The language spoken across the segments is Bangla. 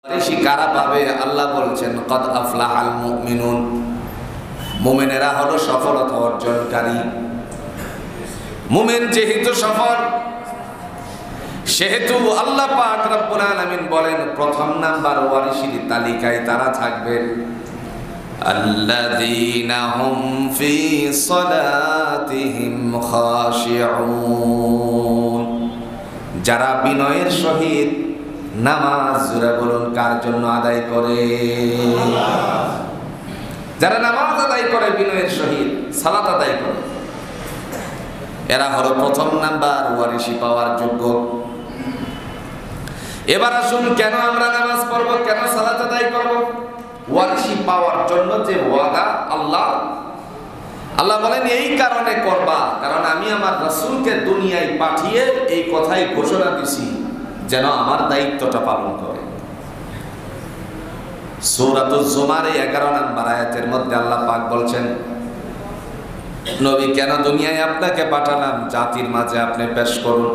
বেশি কারা পাবে? আল্লাহ বলছেন কদ আফলাহাল মুমিনুন, মুমিনেরা হলো সফলতা অর্জনকারী। মুমিন যেহেতু সফল, সেহেতু আল্লাহ পাক রব্বুল আলামিন বলেন প্রথম নাম্বার ওয়ারিসের তালিকায় তারা থাকবেন আল্লাযীনা হুম ফি সালাতিহিম খাশিউন, যারা বিনয়ের সহিত নামাজ, জোরে বলুন কার জন্য আদায় করে? যারা নামাজ আদায় করে বিনয়ের সহিত, সালাত আদায় করে, এরা হলো প্রথম নাম্বার ওয়ারিসি পাওয়ার যোগ্য। এবার আসুন, কেন আমরা নামাজ পড়ব, কেন সালাত আদায় করব? ওয়ারিসি পাওয়ার জন্য যে ওয়াদা আল্লাহ বলেন এই কারণে করবা, কারণ আমি আমার রাসূলকে দুনিয়ায় পাঠিয়ে এই কথাই ঘোষণা দিছি যেন আমার দায়িত্বটা পালন করে। সূরাতুজ জুমার 11 নম্বর আয়াতের মধ্যে আল্লাহ পাক বলছেন, নবী কেন দুনিয়ায় আপনাকে পাঠালাম, জাতির মাঝে আপনি পেশ করুন।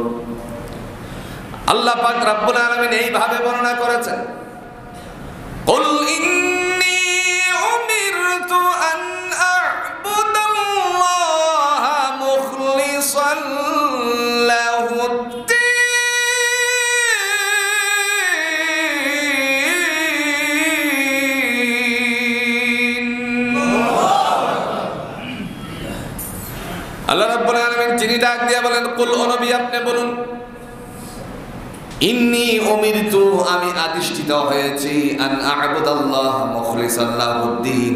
আল্লাহ পাক রব্বুল আলামিন এইভাবে বর্ণনা করেছেন, কুল ইন্নী উমিরতু আন আ'বুদাল্লাহা মুখলিসান লাহুদ্দীন। আল্লাহ রাব্বুল আলামিন যিনি ডাক দিয়ে বলেন, কুল ও নবী আপনি বলুন, ইন্নী উমিরতু, আমি আদিষ্ঠিত হয়েছি, আন আ'বুদাল্লাহ মুখলিসান লাহুদ্দীন,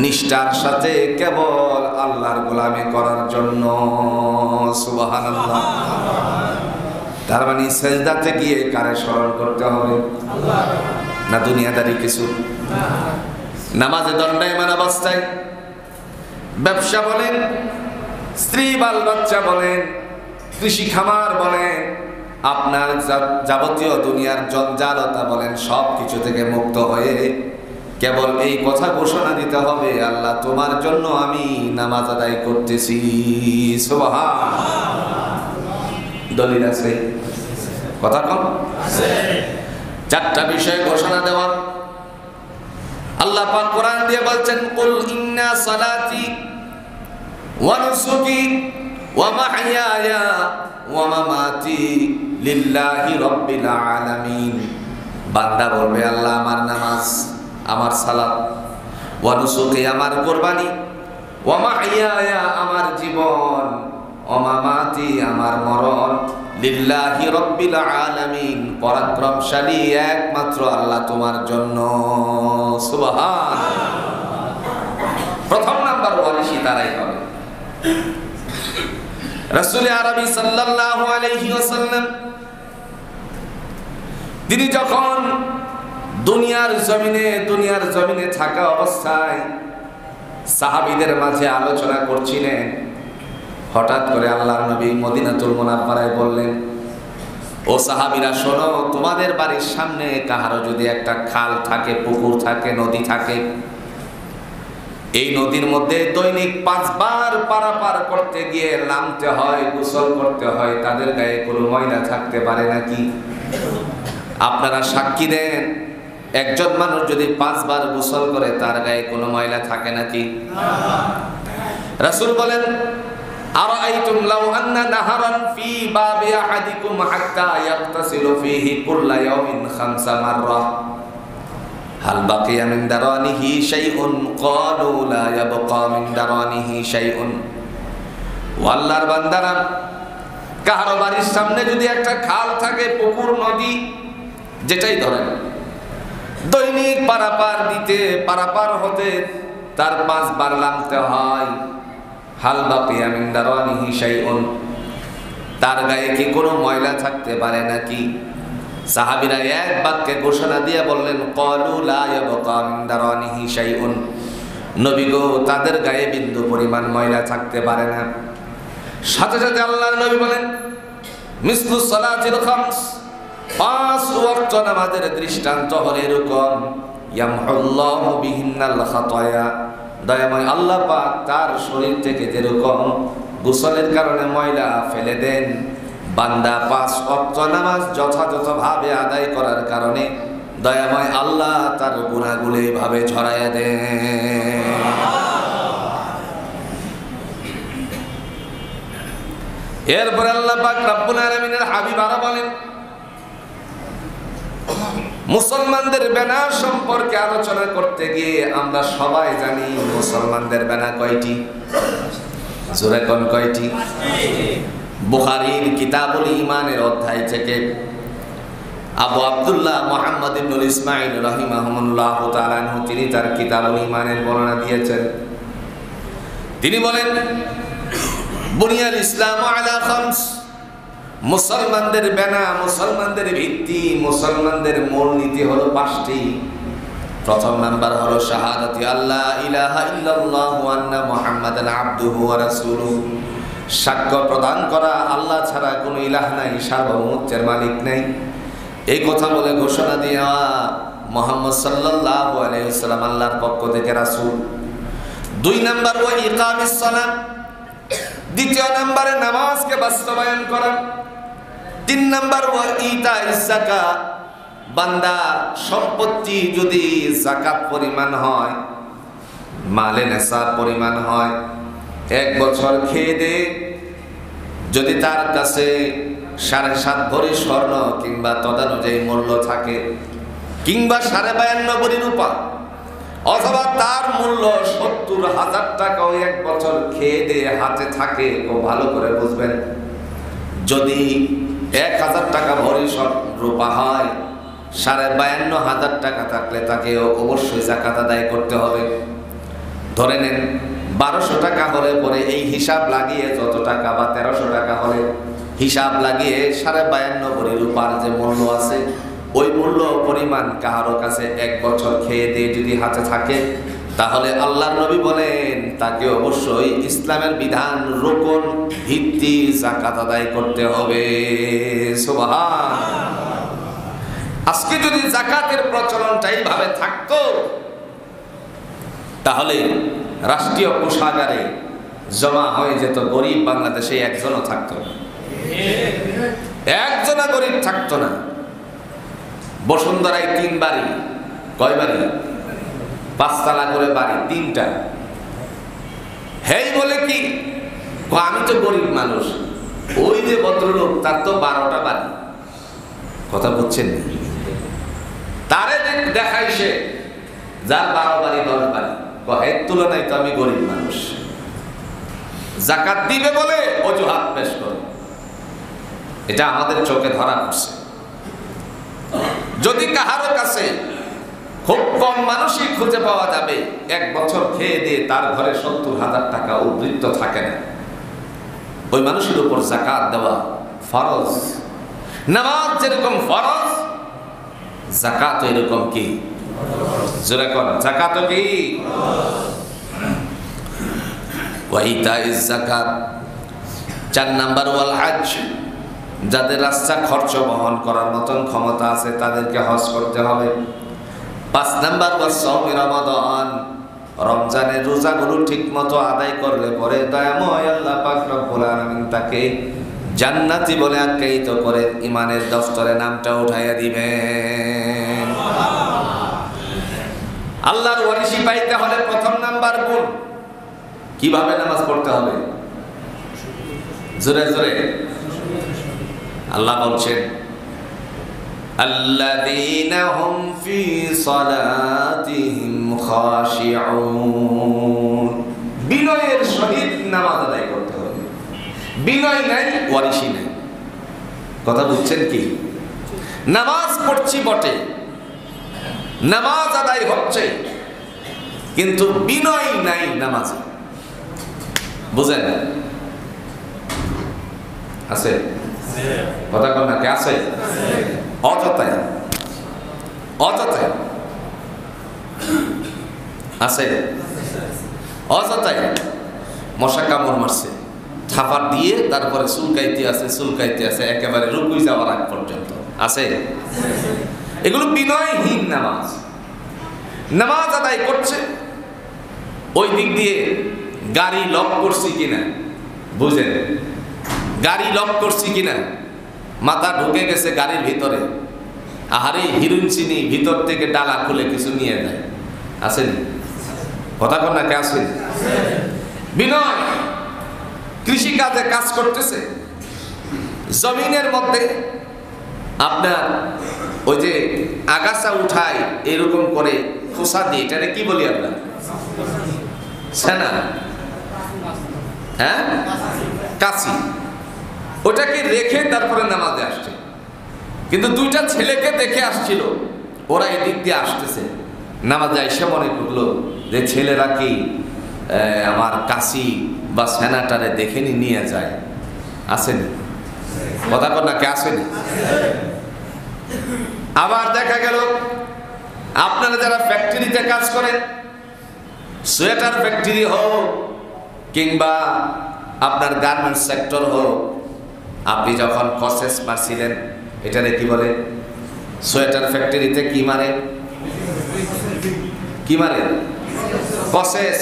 নিষ্ঠার সাথে কেবল আল্লাহর গোলামি করার জন্য। সুবহানাল্লাহ। তার মানে সেজদাতে গিয়ে কারে স্মরণ করতে হবে? আল্লাহ, না দুনিয়াদারি কিছু? নামাজে দণ্ডায়মান অবস্থায়, ব্যবসা বলেন, স্ত্রী বাল বাচ্চা বলেন, কৃষি খামার বলেন, আপনার যাবতীয় দুনিয়ার জঞ্জালতা বলেন, সব কিছু থেকে মুক্ত হয়ে কেবল এই কথা ঘোষণা দিতে হবে, আল্লাহ তোমার জন্য আমি নামাজ আদায় করতেছি। সুবহানাল্লাহ। দলিল আছে? কথা কম আছে। চারটা বিষয় ঘোষণা দেওয়া আল্লাহ পাক কোরআন দিয়ে বলছেন, কুল ইন্না সালাতি ওয়া নুসুকি ওয়া মাহইয়ায়া ওয়া মামাতি লিল্লাহি রাব্বিল আলামিন। বান্দা বলবে, আল্লাহ আমার নামাজ, আমার সালাত, ওয়া নুসুকি আমার কুরবানি, ওয়া মাহইয়ায়া আমার জীবন, ওয়া মামাতি আমার মরণ, লিল্লাহি রাব্বিল আলামিন পরাক্রমশালী একমাত্র আল্লাহ তোমার জন্য। সুবহানাল্লাহ। প্রথম নাম্বার ওয়ারিসি তারাই হবে। রাসূল আরবি সাল্লাল্লাহু আলাইহি ওয়াসাল্লাম তিনি যখন দুনিয়ার জমিনে থাকা অবস্থায় সাহাবীদের মাঝে আলোচনা করছিলেন, হঠাৎ করে আল্লাহর নবী মদিনাতুল মুনাওয়ারায় বললেন, ও সাহাবীরা শোনো, তোমাদের বাড়ির সামনে কাহারো যদি একটা খাল থাকে, পুকুর থাকে, নদী থাকে, এই নদীর মধ্যে দৈনিক 5 বার পারাপার করতে গিয়ে নামতে হয়, গোসল করতে হয়, তাদের গায়ে কোনো ময়লা থাকতে পারে নাকি? আপনারা সাক্ষী দেন, একজন মানুষ যদি 5 বার গোসল করে তার গায়ে কোনো ময়লা থাকে নাকি? রাসূল বলেন, আরাআইতুম লাউ আন্না নাহারান ফি বাবি আহাদিকুম হাত্তা ইয়াগতাসিলু ফীহি কুল্লা ইয়াউমিন 5 মাররা হাল বাকিয়া মিন দারানিহি শাইউন ক্বালু লা ইয়াবকা মিন দারানিহি শাইউন। ও আল্লাহর বান্দারা, কারো বাড়ির সামনে যদি একটা খাল থাকে, পুকুর, নদী, যেটাই ধরেন, দৈনিক পারাপার হতে তার 5 বার নামতে হয়, হাল বাকিয়া মিন দারানিহি শাইউন, তার গায়ে কি কোনো ময়লা থাকতে পারে নাকি? সাহাবীরা এক বাক্যে ঘোষণা দিয়ে বললেন, ক্বালু লা ইয়াবকা মিন দারানিহি শাইউন, নবী গো, তাদের গায়ে বিন্দু পরিমাণ ময়লা থাকতে পারে না। সাথে সাথে আল্লাহর নবী বলেন, মিসলু সালাতিল খামস, 5 ওয়াক্ত নামাজের দৃষ্টান্ত হলো এরকম, ইয়ামহুল্লাহু বিহিন্নাল খাতায়া, দয়াময় আল্লাহ পাক তার শরীর থেকে যেরকম গোসলের কারণে ময়লা ফেলে দেন, বান্দা 5 ওয়াক্ত নামাজ যথাযথভাবে আদায় করার কারণে দয়াময় আল্লাহ তার গুনাহগুলো এইভাবে ঝরাইয়া দেন। এরপর আল্লাহ পাক রব্বুল আলামিনের হাবিব আরো বলেন, মুসলমানদের ব্যানার সম্পর্কে আলোচনা করতে গিয়ে আমরা সবাই জানি মুসলমানদের ব্যানার কয়টি? জোরে কোন কয়টি? বুখারীর কিতাবুল ঈমানের অধ্যায় থেকে আবু আব্দুল্লাহ মুহাম্মদ ইবনুল ইসমাঈল রাহিমাহুল্লাহু তাআলা তিনি তার কিতাবুল ঈমানের বর্ণনা দিয়েছেন। তিনি বলেন, বুনিয়াল ইসলাম আলা খামস, মুসলমানদের ব্যানা, মুসলমানদের ভিত্তি, মুসলমানদের মূলনীতি হলো 5টি। প্রথম নাম্বার হলো শাহাদাতি আল্লাহ ইলাহা ইল্লাল্লাহ ওয়া আন্না মুহাম্মাদান আবদুহু ওয়া রাসূলুহু, সাক্ষ্য প্রদান করা আল্লাহ ছাড়া কোনো ইলাহ নাই, সার্বভৌমত্বের মালিক নাই। এই কথা বলে ঘোষণা দেওয়া মুহাম্মদ সাল্লাল্লাহু আলাইহি ওয়াসাল্লাম আল্লাহর পক্ষ থেকে রাসূল। 2 নাম্বার ওয়া ইকামিস সালাত, দ্বিতীয় নম্বরে নামাজকে বাস্তবায়ন করা। 3 নাম্বার ওয়া ইতাইজ যাকাত, বান্দা সম্পত্তি যদি যাকাত পরিমাণ হয়, মালে নেশাব পরিমাণ হয়, 1 বছর খেয়ে দে যদি তার কাছে 7.5 ভরি স্বর্ণ কিংবা তদানুযায়ী মূল্য থাকে, কিংবা 52.5 ভরি রূপা, অথবা তার মূল্য 70,000 টাকাও 1 বছর খেয়ে দিয়ে হাতে থাকে, ও ভালো করে বুঝবেন, যদি 1,000 টাকা ভরি রূপা হয়, 52,500 টাকা থাকলে তাকে অবশ্যই যাকাত আদায় করতে হবে। ধরে নেন 1200 টাকা হলে পরে এই হিসাব লাগিয়ে যত টাকা, বা 1300 টাকা হলে হিসাব লাগিয়ে 52.5 ভরি রূপার যে মূল্য আছে, ওই মূল্য পরিমাণ কারো কাছে 1 বছর খেয়ে দিয়ে যদি হাতে থাকে, তাহলে আল্লাহর নবী বলেন তাকে অবশ্যই ইসলামের বিধান, রুকন, ভিত্তি যাকাত আদায় করতে হবে। সুবহান। আজকে যদি যাকাতের প্রচলনটা এইভাবে থাকতো, তাহলে রাষ্ট্রীয় কোষাগারে জমা হয়ে যেত, গরিব বাংলাদেশে একজনও থাকতো না, একজনও গরিব থাকতো না। বসুন্ধরায় 3 বাড়ি, কয় বাড়ি? 5 তলা করে বাড়ি, 3টা। হেই বলে কি, আমি তো গরিব মানুষ, ওই যে ভদ্রলোক তার তো 12টা বাড়ি। কথা বুঝছেন? তারে দেখাই সে যার 12 বাড়ি 10 বাড়ি, এর তুলনায় তো আমি গরিব মানুষ। যাকাত দিবে বলে অজুহাত পেশ করে, এটা আমাদের চোখে ধরা পড়ছে। যদি কাহারো কাছে খুব কম মানুষই খুঁজে পাওয়া যাবে 1 বছর খেয়ে দিয়ে তার ঘরে 70,000 টাকা উদ্ধৃত থাকে না, ওই মানুষের উপর যাকাত দেওয়া ফরজ। নামাজ যেরকম ফরজ, যাকাত এরকম কি? জোরে কোন, যাকাত কি? ওয়া ইতাইজ যাকাত। 4 নাম্বার ওয়াল হজ, যাদের রাস্তা খরচ বহন করার মতন ক্ষমতা আছে তাদেরকে হজ করতে হবে। 5 নাম্বার ওয়া সাওমি রমাদান, রমজানের রোজাগুলো ঠিকমতো আদায় করলে পরে দয়াময় আল্লাহ পাক রব্বুল আলামিন তাকে জান্নাতি বলে আখ্যায়িত করে ইমানের দফতরে নামটা উঠাইয়া দিবেন। আল্লাহর ওয়ারিশি পাইতে হলে 1ম নাম্বার গুণ, কিভাবে নামাজ পড়তে হবে? জোরে জোরে আল্লাহ বলছেন, আল্লাযীনা হুম ফি সালাতিহিম খাশিউন, বিনয়ের সহিত নামাজ আদায় করতে হবে। বিনয় নাই, ওয়ারিশি নাই। কথা বুঝছেন কি? নামাজ পড়ছি বটে, নামাজ আদায় হচ্ছে, কিন্তু বিনয় নাই নামাজে। বুঝেন না? আছে কথা কন না, কে আছে? অযথায় অযথায় আছে, অযথায় মশা কামড় মারছে, থাপার দিয়ে তারপরে চুলকাইতে আছে একেবারে রুকুই যাওয়ার আগ পর্যন্ত আছে। এগুলো বিনয়হীন নামাজ। নামাজ আদায় করছে, ওই দিক দিয়ে গাড়ি লক করছি কিনা বুঝেন, গাড়ি লক করছি কিনা, মাথা ঢুকে গেছে গাড়ির ভিতরে, আহারে হিরুইন চিনি ভিতর থেকে ডালা খুলে কিছু নিয়ে যায়, আসেনি? কথা কন না, কে আসেনি? বিনয় কৃষিকাজে কাজ করতেছে, জমিনের মধ্যে আপনার ওই যে আগাছা উঠায় এরকম করে খোসা দিয়ে, এটাকে কি বলি আমরা? সেনা, হ্যাঁ, কাশি। ওটাকে রেখে তারপরে নামাজে আসছে। কিন্তু দুইটা ছেলেকে দেখে আসছিল, ওরা এদিক দিয়ে আসতেছে, নামাজে এসে মনে করলো যে ছেলেরা কি আমার কাশি বা সেনাটারে দেখে নিয়ে যায়, আসেনি? কথা কর না, কে আসেনি? আবার দেখা গেল আপনারা যারা ফ্যাক্টরিতে কাজ করেন, সোয়েটার ফ্যাক্টরি হোক কিংবা আপনার গার্মেন্টস সেক্টর হোক, আপনি যখন কসেস মারছিলেন, এটারে কি বলে? সোয়েটার ফ্যাক্টরিতে কি মারে? কি মারে? কসেস।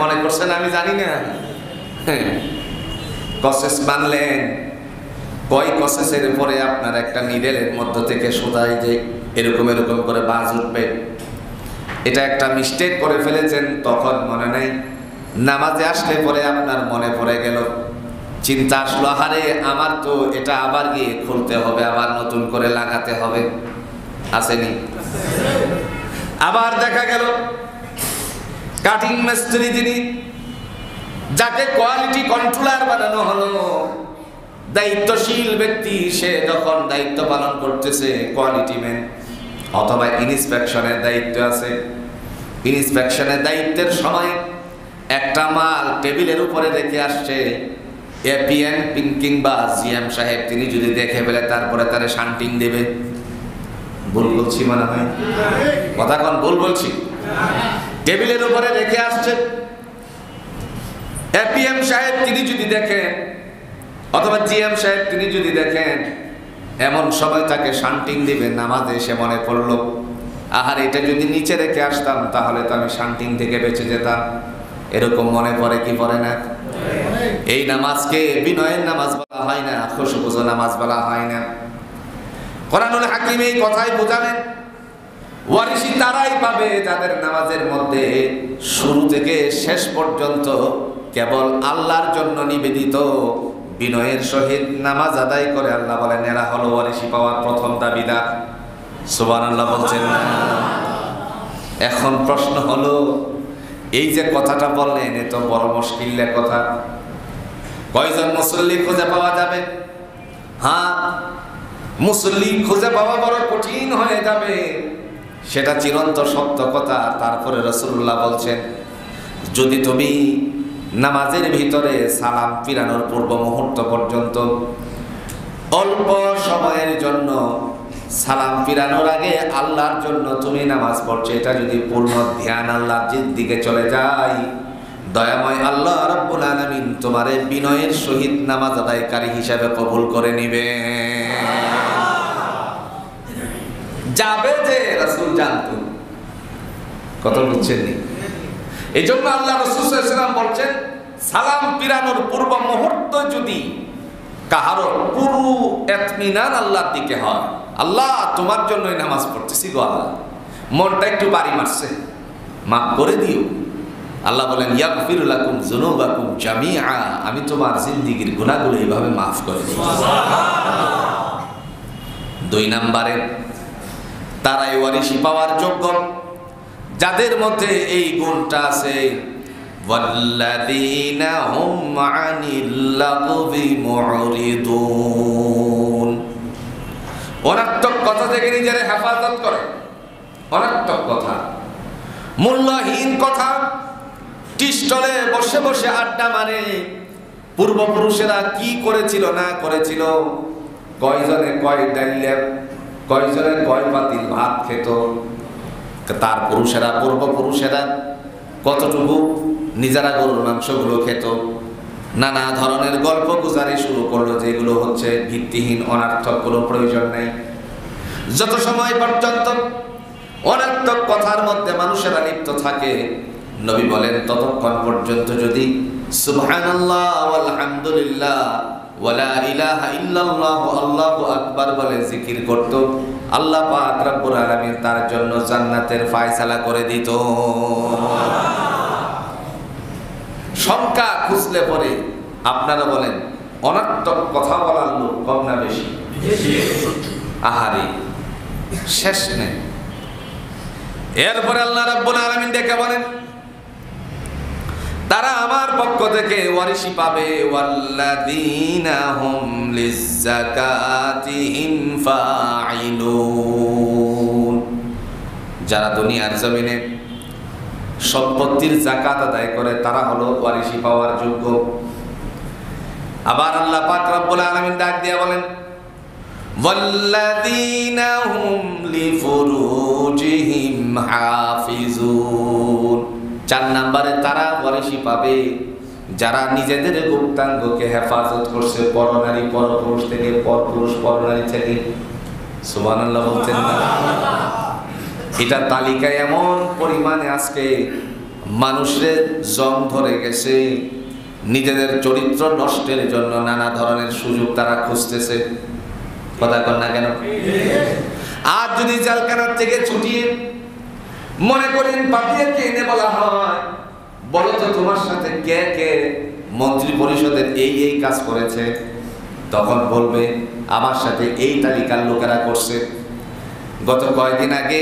মনে করছেন আমি জানি না? কসেস মানলেন, কয় কসেসের পরে আপনার একটা নিডেলের মধ্য থেকে সোজাই যে এরকম এরকম করে বাজ উঠবে, এটা একটা মিস্টেক করে ফেলেছেন, তখন মনে নেই। নামাজে আসলে পরে আপনার মনে পড়ে গেল, চিন্তা আসলো, আরে আমার তো এটা আবার গিয়ে খুলতে হবে, আবার নতুন করে লাগাতে হবে, আসেনি? আবার দেখা গেল কাটিং মিস্ত্রি, যিনি যাকে কোয়ালিটি কন্ট্রোলার বানানো হলো, দায়িত্বশীল ব্যক্তি, সে যখন দায়িত্ব পালন করতেছে, কোয়ালিটি ম্যান অথবা ইন্সপেকশনের দায়িত্ব আছে, ইন্সপেকশনের দায়িত্বের সময় একটা মাল টেবিলের উপরে রেখে আসছে, এপিএম কিংবা জিএম সাহেব তিনি যদি দেখে ফেলে তারপরে তারে শান্টিং দেবে। ভুল বলছি মনে হয়? কথা কোন ভুল বলছি? টেবিলের উপরে রেখে আসছে, এপিএম সাহেব তিনি যদি দেখেন অথবা জিএম সাহেব তিনি যদি দেখেন, এমন সময় তাকে শান্টিং দিবে। নামাজে এসে মনে পড়লো, আহার এটা যদি নিচে রেখে আসতাম তাহলে তো আমি শান্টিং থেকে বেঁচে যেতাম। এরকম মনে পড়ে কি পড়ে না? এই নামাজকে বিনয়ের নামাজ বলা হয় না, খুশবুজো নামাজ বলা হয় না। কোরআনুল হাকিম এই কথাই বোঝালেন, ওয়ারিসি তারাই পাবে যাদের নামাজের মধ্যে শুরু থেকে শেষ পর্যন্ত কেবল আল্লাহর জন্য নিবেদিত বিনয়ের সহিত নামাজ আদায় করে। আল্লাহ বলেন এরা হলো ওয়ারিসি পাওয়ার প্রথম দাবিদার। সুবহানাল্লাহ বলছেন না? এখন প্রশ্ন হলো, এই যে কথাটা বললেন এ তো বড় মুশকিলের কথা, কয়জন মুসল্লি খুঁজে পাওয়া যাবে? হ্যাঁ, মুসল্লি খুঁজে পাওয়া বড় কঠিন হয়ে যাবে, সেটা চিরন্ত সত্য কথা। তারপরে রাসূলুল্লাহ বলছেন, যদি তুমি নামাজের ভিতরে সালাম ফিরানোর পূর্ব মুহূর্ত পর্যন্ত অল্প সময়ের জন্য সালাম ফিরানোর আগে আল্লাহর জন্য তুমি নামাজ পড়ছো, এটা যদি পূর্ণ ধ্যান আল্লাহর দিকে চলে যায়, দয়াময় আল্লাহ রাব্বুল আলামিন তোমারে বিনয়ের সহিত নামাজ আদায়কারী হিসাবে কবুল করে নিবে। যাবে যে রাসূল জানতেন, কথা বুঝছেন নি? এই জন্য আল্লাহ রাসূল সাল্লাল্লাহু আলাইহি ওয়াসাল্লাম বলছেন, সালাম ফিরানোর পূর্ব মুহূর্ত যদি কাহারো পুরো ইতমিনান আল্লাহর দিকে হয়, আল্লাহ তোমার জন্যই নামাজ পড়তেছি গো, আল্লাহ মনটা একটু বাড়ি মারছে, মাফ করে দিও। আল্লাহ বলেন ইয়াগফিরু লাকুম যুনুবাকুম জামিআ, আমি তোমার জিন্দেগীর গুনাহগুলো এইভাবে মাফ করে দিই। দুই নম্বরে তারাই ওয়ারিসি পাওয়ার যোগ্য যাদের মধ্যে এই গুণটা আছে, ওয়াল্লাযীনা হুম আনিল লাগবি মুরিদুন, অনর্থক কথা থেকে নিজের হেফাজত করে। অনর্থক কথা, মূল্যহীন কথা, টিস্টলে বসে বসে আড্ডা মারে, পূর্বপুরুষেরা কি করেছিল না করেছিল, কয়জনে কয় ডাইলে, কয়জনে কয় পাতিল ভাত খেত, তার পুরুষেরা পূর্বপুরুষেরা কতটুকু নিজেরা গরুর মাংসগুলো খেত, নানা ধরনের গল্প গুজারি শুরু করলো, যেগুলো হচ্ছে ভিত্তিহীন, অনর্থক, কোনো প্রয়োজন নেই। যত সময় পর্যন্ত অনর্থক কথার মধ্যে মানুষেরা লিপ্ত থাকে, নবী বলেন ততক্ষণ পর্যন্ত যদি সুবহানাল্লাহ ওয়ালহামদুলিল্লাহ ওয়ালা ইলাহা ইল্লাল্লাহু আল্লাহু আকবার বলে জিকির করত, আল্লাহ পাক রব্বুল আলামিন তার জন্য জান্নাতের ফয়সালা করে দিত। সংখ্যা খুঁজলে পরে আপনারা বলেন অনর্থক কথা বলার লোক কম না বেশি? আহারে শেষ নেই। এরপরে আল্লাহ রাব্বুল আলামিন ডেকে বলেন তারা আমার পক্ষ থেকে ওয়ারিশি পাবে, ওয়াল্লাযীনা হুম লিয-যাকাতিহিম ফাঈলুন, যারা দুনিয়ার জমিনে সম্পত্তির যাকাত আদায় করে তারা হলো ওয়ারিশি পাওয়ার যোগ্য। আবার আল্লাহ পাক রব্বুল আলামিন ডাক দিয়ে বলেন ওয়াল্লাযীনা হুম লিফুরুজিহিম হাফিজুন, 4 নম্বরে তারা ওয়ারিশি পাবে যারা নিজেদের গুপ্তাঙ্গকে হেফাজত করছে, পরনারী পরপুরুষ থেকে, পরপুরুষ পরনারী থেকে। সুবহানাল্লাহ বলছেন না? এটা তালিকায় এমন পরিমাণে আজকে মানুষের জং ধরে গেছে, নিজেদের চরিত্র নষ্টের জন্য নানা ধরনের সুযোগ তারা খুঁজতেছে। কথা কর না কেন? আর যদি জেলখানার থেকে ছুটিয়ে মনে করেন পাপিয়াকে এনে বলা হয় বলো তো তোমার সাথে কে কে মন্ত্রী পরিষদের এই এই কাজ করেছে, তখন বলবে আমার সাথে এই তালিকার লোকেরা করছে। গত কয়েকদিন আগে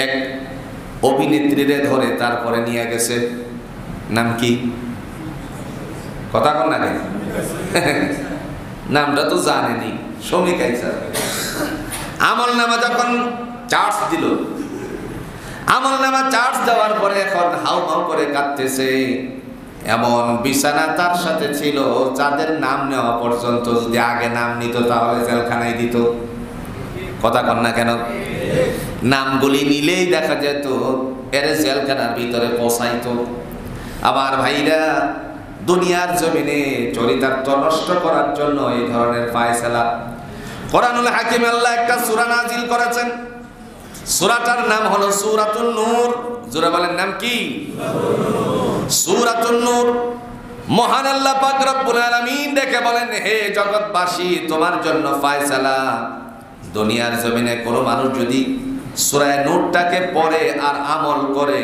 এক অভিনেত্রীরে ধরে তারপরে নিয়ে গেছে, নাম কি? কথা কন না কেন? নামটা তো জানেনি, শ্রমিক আইসার। আমল নামা যখন চার্জ দিল, আমল নামা চার্জ দেওয়ার পরে এখন হাউ হাউ করে কাঁদতেছে। এমন বিছানা তার সাথে ছিল যাদের নাম নেওয়া পর্যন্ত যদি আগে নাম নিত তাহলে জেলখানায় দিত। কথা কন না কেন? নামগুলি নিলেই দেখা যেত এর জেলখানার ভিতরে পৌঁছাইতো। আবার ভাইরা দুনিয়ার জমিনে চরিতার্থ নষ্ট করার জন্য এই ধরনের ফায়সালা কোরআনুল হাকিম আল্লাহ একটা সূরা নাজিল করেছেন। সূরাটার নাম হলো সূরাতুন নূর। জোরে বলেন নাম কি? সূরাতুন নূর। মহান আল্লাহ পাক রব্বুল আলামিন দেখে বলেন হে জগৎবাসী তোমার জন্য ফায়সালা। দুনিয়ার জমিনে কোনো মানুষ যদি সূরা নূরটাকে পড়ে আর আমল করে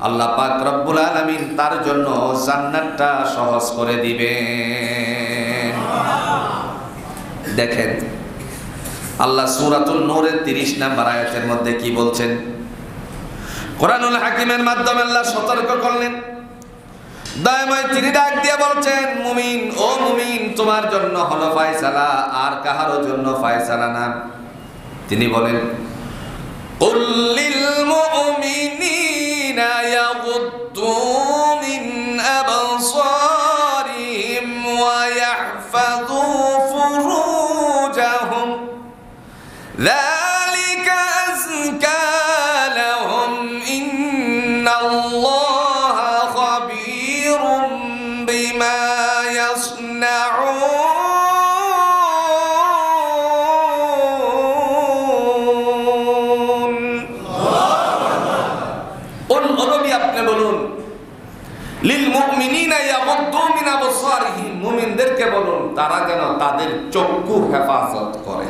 আল্লাহ পাক রব্বুল আলামিন তার জন্য জান্নাতটা সহজ করে দিবেন। দেখেন আল্লাহ সূরাতুন নূরের 30 নম্বর আয়াতের মধ্যে কি বলছেন? কোরআনুল হাকিমের মাধ্যমে আল্লাহ সতর্ক করলেন। দয়াময় তিনি ডাক দিয়ে বলছেন মুমিন, ও মুমিন তোমার জন্য হলো ফয়সালা, আর কাহারও জন্য ফয়সালা না। তিনি বলেন কুল লিল মুমিনিনা ইয়াগুদ্দু মিন আবসারিহিম ওয়া ইয়াহফাযু ফুরুজাহুম যালিকা আযকা লাহুম ইন্নাল্লাহা খাবীরুম বিমা ইয়াসনাউন। আপনি বলুন লিল মুমিনিনা ইয়াগুদ্দু মিন আবসারিহিম, মুমিনদেরকে বলুন তারা যেন তাদের চক্ষু হেফাজত করে।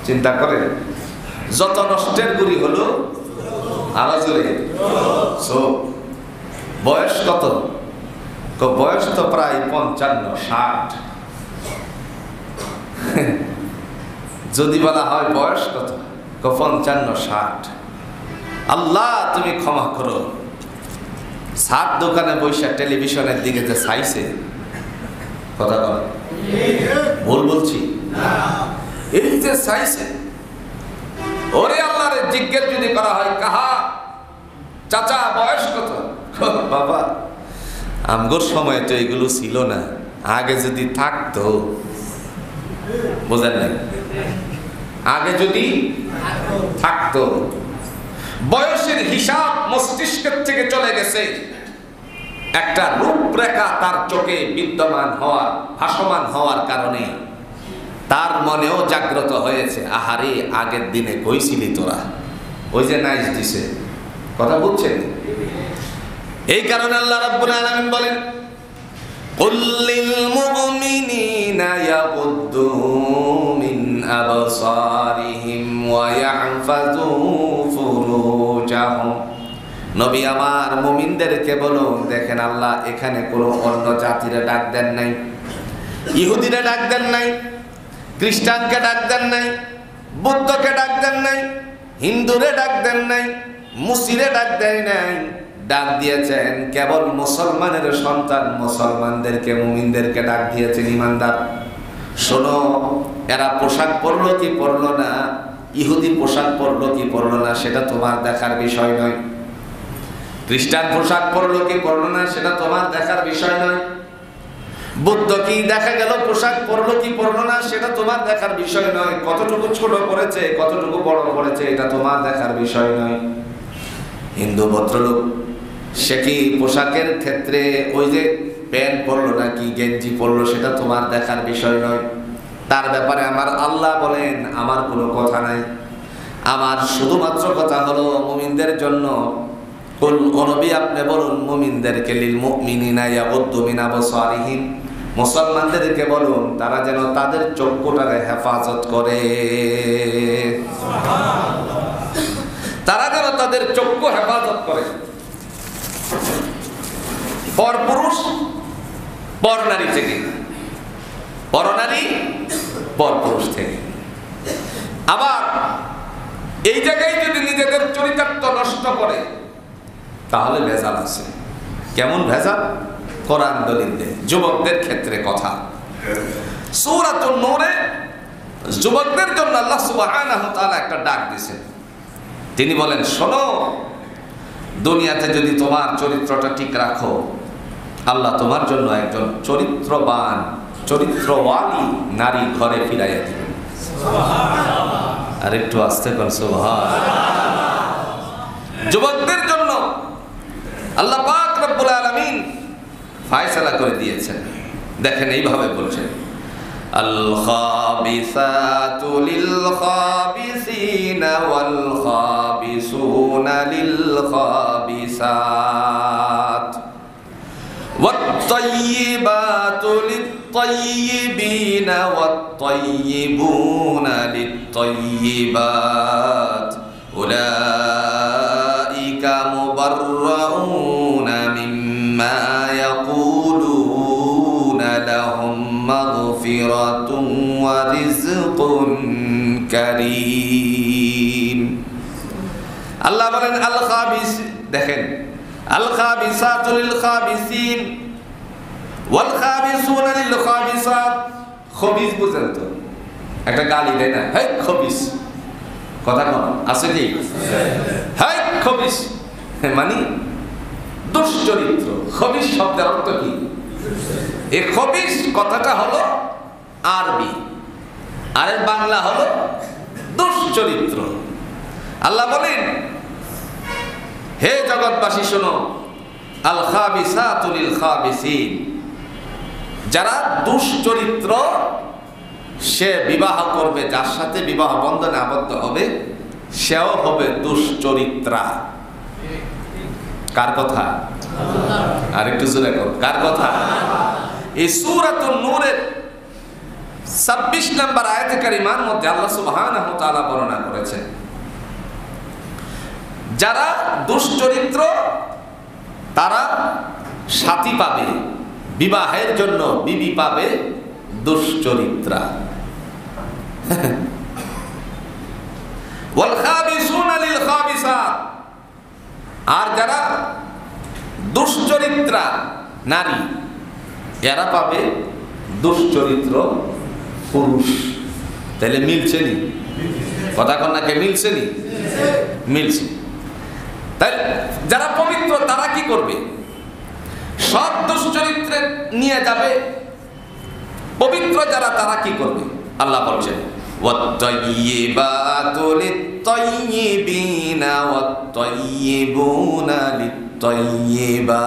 চিন্তা করে যত নষ্টের গুরি হলো আরো জোরে চোখ। বয়স কত? বয়স তো প্রায় 55-60। যদি বলা হয় বয়স কত, 55-60। আল্লাহ তুমি ক্ষমা করো, সাত দোকানে বৈশা টেলিভিশনের দিকে যে চাইছে, কথা বল ভুল বলছি? এই যে চাইছে, ওরে আল্লাহরে জিজ্ঞেস যদি করা হয় কাহা চাচা বয়স কত, বাবা আমগোর সময় তো এগুলো ছিল না, আগে যদি থাকতো। বোঝেন নাই? আগে যদি থাকতো। বয়সের হিসাব মস্তিষ্কের থেকে চলে গেছে, একটা রূপরেখা তার চোখে বিদ্যমান হওয়ার, ভাসমান হওয়ার কারণে তার মনেও জাগ্রত হয়েছে, আহারে আগের দিনে কইছিলি তোরা, ওই যে নাইজ দিছে। কথা বুঝছেন? এই কারণে আল্লাহ রাব্বুল আলামিন বলেন কুল লিল মুমিনিনা ইয়াগুদ্দু মিন আবসারিহিম ওয়া ইয়াহফাযু ফুরুজাহুম। নবী আমার মুমিনদেরকে বলুন, দেখেন আল্লাহ এখানে কোনো অন্য জাতিরে ডাক দেন নাই, ইহুদিরে ডাক দেন নাই, খ্রিস্টানকে ডাক দেন নাই, বৌদ্ধকে ডাক দেন নাই, হিন্দুরে ডাক দেন নাই, মুসলিমে ডাক দেন নাই। ডাক দিয়েছেন কেবল মুসলমানের সন্তান মুসলমানদেরকে, মুমিনদেরকে ডাক দিয়েছেন ঈমানদার। শোনো, এরা পোশাক পরলো কি পরলো না, ইহুদি পোশাক পরলো কি পরলো না, সেটা তোমার দেখার বিষয় নয়। খ্রিস্টান পোশাক পরলো কি পরলো না, সেটা তোমার দেখার বিষয় নয়। বুদ্ধ কি দেখা গেল পোশাক পরলো কি পরলো না, সেটা তোমার দেখার বিষয় নয়। কতটুকু ছোট করেছে, কতটুকু বড় করেছে, এটা তোমার দেখার বিষয় নয়। হিন্দু ভদ্রলোক সে কি পোশাকের ক্ষেত্রে ওই যে প্যান্ট পরলো নাকি গেঞ্জি পরলো, সেটা তোমার দেখার বিষয় নয়। তার ব্যাপারে আমার আল্লাহ বলেন আমার কোনো কথা নাই। আমার শুধুমাত্র কথা হলো মুমিনদের জন্য। কুল ও নবী আপনি বলুন মুমিনদেরকে, লিল মুমিনিনা ইয়াগুদ্দু মিন আবসারিহিম, মুসলমানদেরকে বলুন তারা যেন তাদের চক্ষুটাকে হেফাজত করে, তারা যেন তাদের চক্ষু হেফাজত করে। পর পুরুষ পর নারী থেকে, পর নারী পর পুরুষ থেকে। আবার এই জায়গায় যদি নিজেদের চরিতার্থ নষ্ট করে তাহলে ভেজাল আছে। কেমন ভেজাল? কোরআন দলিল দেয় যুবকদের ক্ষেত্রে কথা। সূরাতুন নূরে যুবকদের জন্য আল্লাহ সুবহানাহু ওয়া তাআলা একটা ডাক দিয়েছেন। তিনি বলেন, শোনো, দুনিয়াতে যদি তোমার চরিত্রটা ঠিক রাখো, আল্লাহ তোমার জন্য একজন চরিত্রবান, চরিত্রওয়ালী নারী ঘরে ফিরাইয়া দিবেন। সুবহানাল্লাহ। আর একটু আস্তে করে সুবহানাল্লাহ। যুবকদের জন্য আল্লাহ পাক রব্বুল আলামিন ফয়সালা করে দিয়েছেন। দেখেন এইভাবে বলছেন, আল খাবিসাতু লিল খাবিসিনা ওয়াল খাবিসুনা লিল খাবিসাত ওয়াত তাইয়িবাতু লিত তাইয়িবিনা ওয়াত তাইয়িবুনা লিত তাইয়িবাত উলাইকা মুবাররাউনা মিম্মা ইয়াকুলুনা লাহুম মাগফিরাতুন ওয়া রিজকুন কারীম। আল্লাহ বলেন আল খাবিস, দেখেন, আল খাবিসাতু লিল খাবিসিন ওয়াল খাবিসুনা লিল খাবিসাত। খবিস বুঝেন তো, একটা গালি দেয় না, হেই খবিস, কথা কম আছে কি? হেই খবিস মানে দুশ্চরিত্র। খবিস শব্দের অর্থ কি? এই খবিস কথাটা হলো আরবি, আর এর বাংলা হলো দুশ্চরিত্র। আল্লাহ বলেন, হে জগৎবাসী শোনো, আল খাবিসাতু লিল খাবিসিন, যারা দুশ্চরিত্র সে বিবাহ করবে, যার সাথে বিবাহ বন্ধনে আবদ্ধ হবে সেও হবে দুশ্চরিত্রা। কার কথা? আর একটু জোরে কর, কার কথা? এই সূরাতুন নূরের 26 নম্বর আয়াতে কারিমার মধ্যে আল্লাহ সুবহানাহু ওয়া তাআলা বর্ণনা করেছেন, যারা দুশ্চরিত্র তারা সাথী পাবে, বিবাহের জন্য বিবি পাবে দুশ্চরিত্রা। ওয়াল খাবিসুনা লিল খাবিসাত, আর যারা দুশ্চরিত্রা নারী এরা পাবে দুশ্চরিত্র পুরুষ। তাহলে মিলছে নি? কথা কন না, কে মিলছে নি? মিলছে। তাই যারা পবিত্র তারা কি করবে? সব দুশ্চরিত্রে নিয়ে যাবে। পবিত্র যারা তারা কি করবে? আল্লাহ বলছেন, ওয়াত-তাইয়িবাতু লিত-তাইয়িবিনা ওয়াত-তাইয়িবুনা লিত-তাইয়িবাত।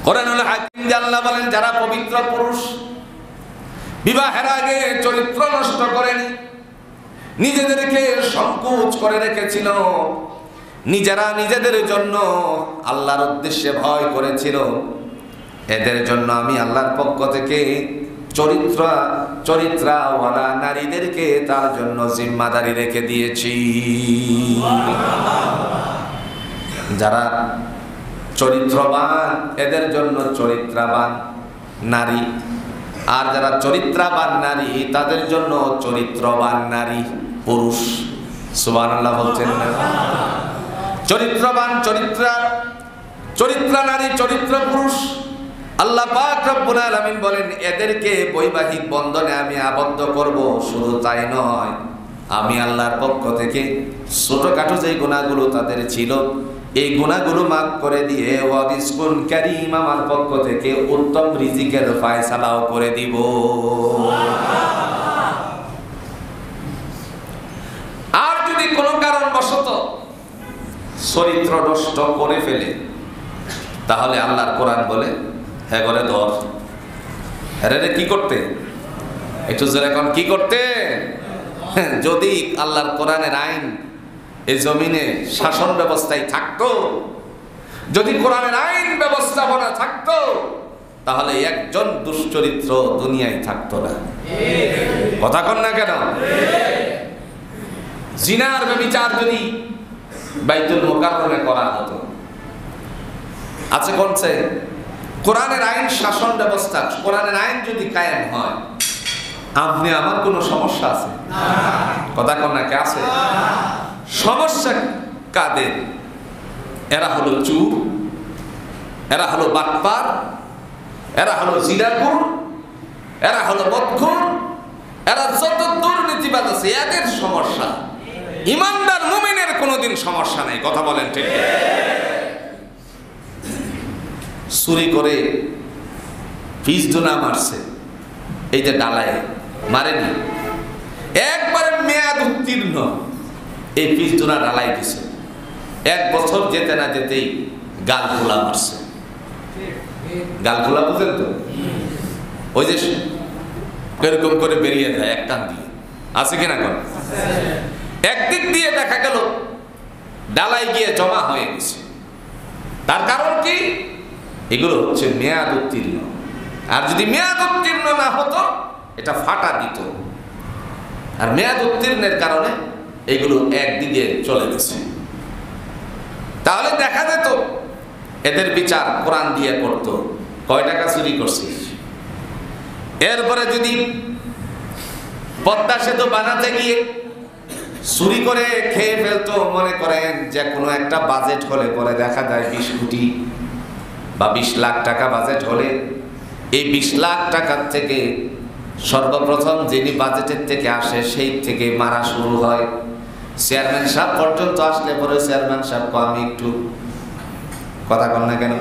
কোরআনুল হাকিম আল্লাহ বলেন, যারা পবিত্র পুরুষ বিবাহের আগে চরিত্র নষ্ট করেনি, নিজেদেরকে সংকোচ করে রেখেছিল, নিজেরা নিজেদের জন্য আল্লাহর উদ্দেশ্যে ভয় করেছিল, এদের জন্য আমি আল্লাহর পক্ষ থেকে চরিত্রওয়ালা নারীদেরকে তার জন্য জিম্মাদারি রেখে দিয়েছি। যারা চরিত্রবান এদের জন্য চরিত্রবান নারী, আর যারা চরিত্রবান নারী তাদের জন্য চরিত্রবান নারী পুরুষ। সুবহানাল্লাহ বলছেন না? চরিত্রবান চরিত্র নারী, চরিত্র পুরুষ। আল্লাহ পাক রব্বুল আলামিন বলেন এদেরকে বৈবাহিক বন্ধনে আমি আবদ্ধ করব। শুধু তাই নয়, আমি আল্লাহর পক্ষ থেকে ছোটখাটো যে গুনাহগুলো তাদের ছিল এই গুনাহগুলো মাফ করে দিয়ে ওয়ারিজকুন কারীম আমার পক্ষ থেকে উত্তম রিজিকের ফয়সালাও করে দিব। আর যদি কোনো কারণবশত চরিত্র নষ্ট করে ফেলে তাহলে আল্লাহর কোরআন বলে হ্যাঁ করে ধর। হ্যাঁ কি করতে? একটু জোরে এখন কি করতে? যদি আল্লাহর কোরআনের আইন এই জমিনে শাসন ব্যবস্থায় থাকতো, যদি কোরআনের আইন ব্যবস্থাপনা থাকতো, তাহলে একজন দুশ্চরিত্র দুনিয়ায় থাকতো না। কথা কন না কেন? জিনার ব্যভিচার যদি বাইতুল মুকাররমে করা হতো, আছে কোনছে কোরআনের আইন শাসন ব্যবস্থা, কোরআনের আইন যদি কায়েম হয়, আপনি আমার কোনো সমস্যা আছে? কথা কন না কে আছে? সমস্যা কাদের? এরা হলো চুর, এরা হলো বাটপার, এরা হলো জিনাখোর, এরা হলো বদখোর, এরা যত দুর্নীতিবাজ আছে এদের সমস্যা। ইমানদার মুমিনের কোনোদিন সমস্যা নাই। কথা বলেন ঠিক? চুরি করে পিছজোনা মারছে, এই যে ডালায় মারেনি, একবারে মেয়াদ উত্তীর্ণ এই পিছজোনা ডালাই দিছে, 1 বছর যেতে না যেতেই গাল খোলা মারছে। গাল খোলা বুঝেন তো? ওই যে এরকম করে বেরিয়ে যায় এক টান দিয়ে, আছে কিনা? কোন একদিক দিয়ে দেখা গেল ডালাই গিয়ে জমা হয়ে গেছে। তার কারণ কি? এগুলো হচ্ছে মেয়াদ উত্তীর্ণ। আর যদি মেয়াদ উত্তীর্ণ না হতো এটা ফাটা দিত, আর মেয়াদ উত্তীর্ণের কারণে এগুলো একদিকে চলে গেছে। তাহলে দেখা যেত এদের বিচার কোরআন দিয়ে করতো, কয় টাকা চুরি করছিস। এরপরে যদি পদ্মা সেতু বানাতে গিয়ে চুরি করে খেয়ে ফেলতো, মনে করেন যে কোনো একটা বাজেট হলে পরে দেখা যায় 20 কোটি বা 20 লাখ টাকা বাজেট হলে এই 20 লাখ টাকার থেকে সর্বপ্রথম যিনি বাজেটের থেকে আসে সেই থেকে মারা শুরু হয়। চেয়ারম্যান সাহেব পর্যন্ত আসলে পরে চেয়ারম্যান সাহেব আমি একটু কথা কন না কেন,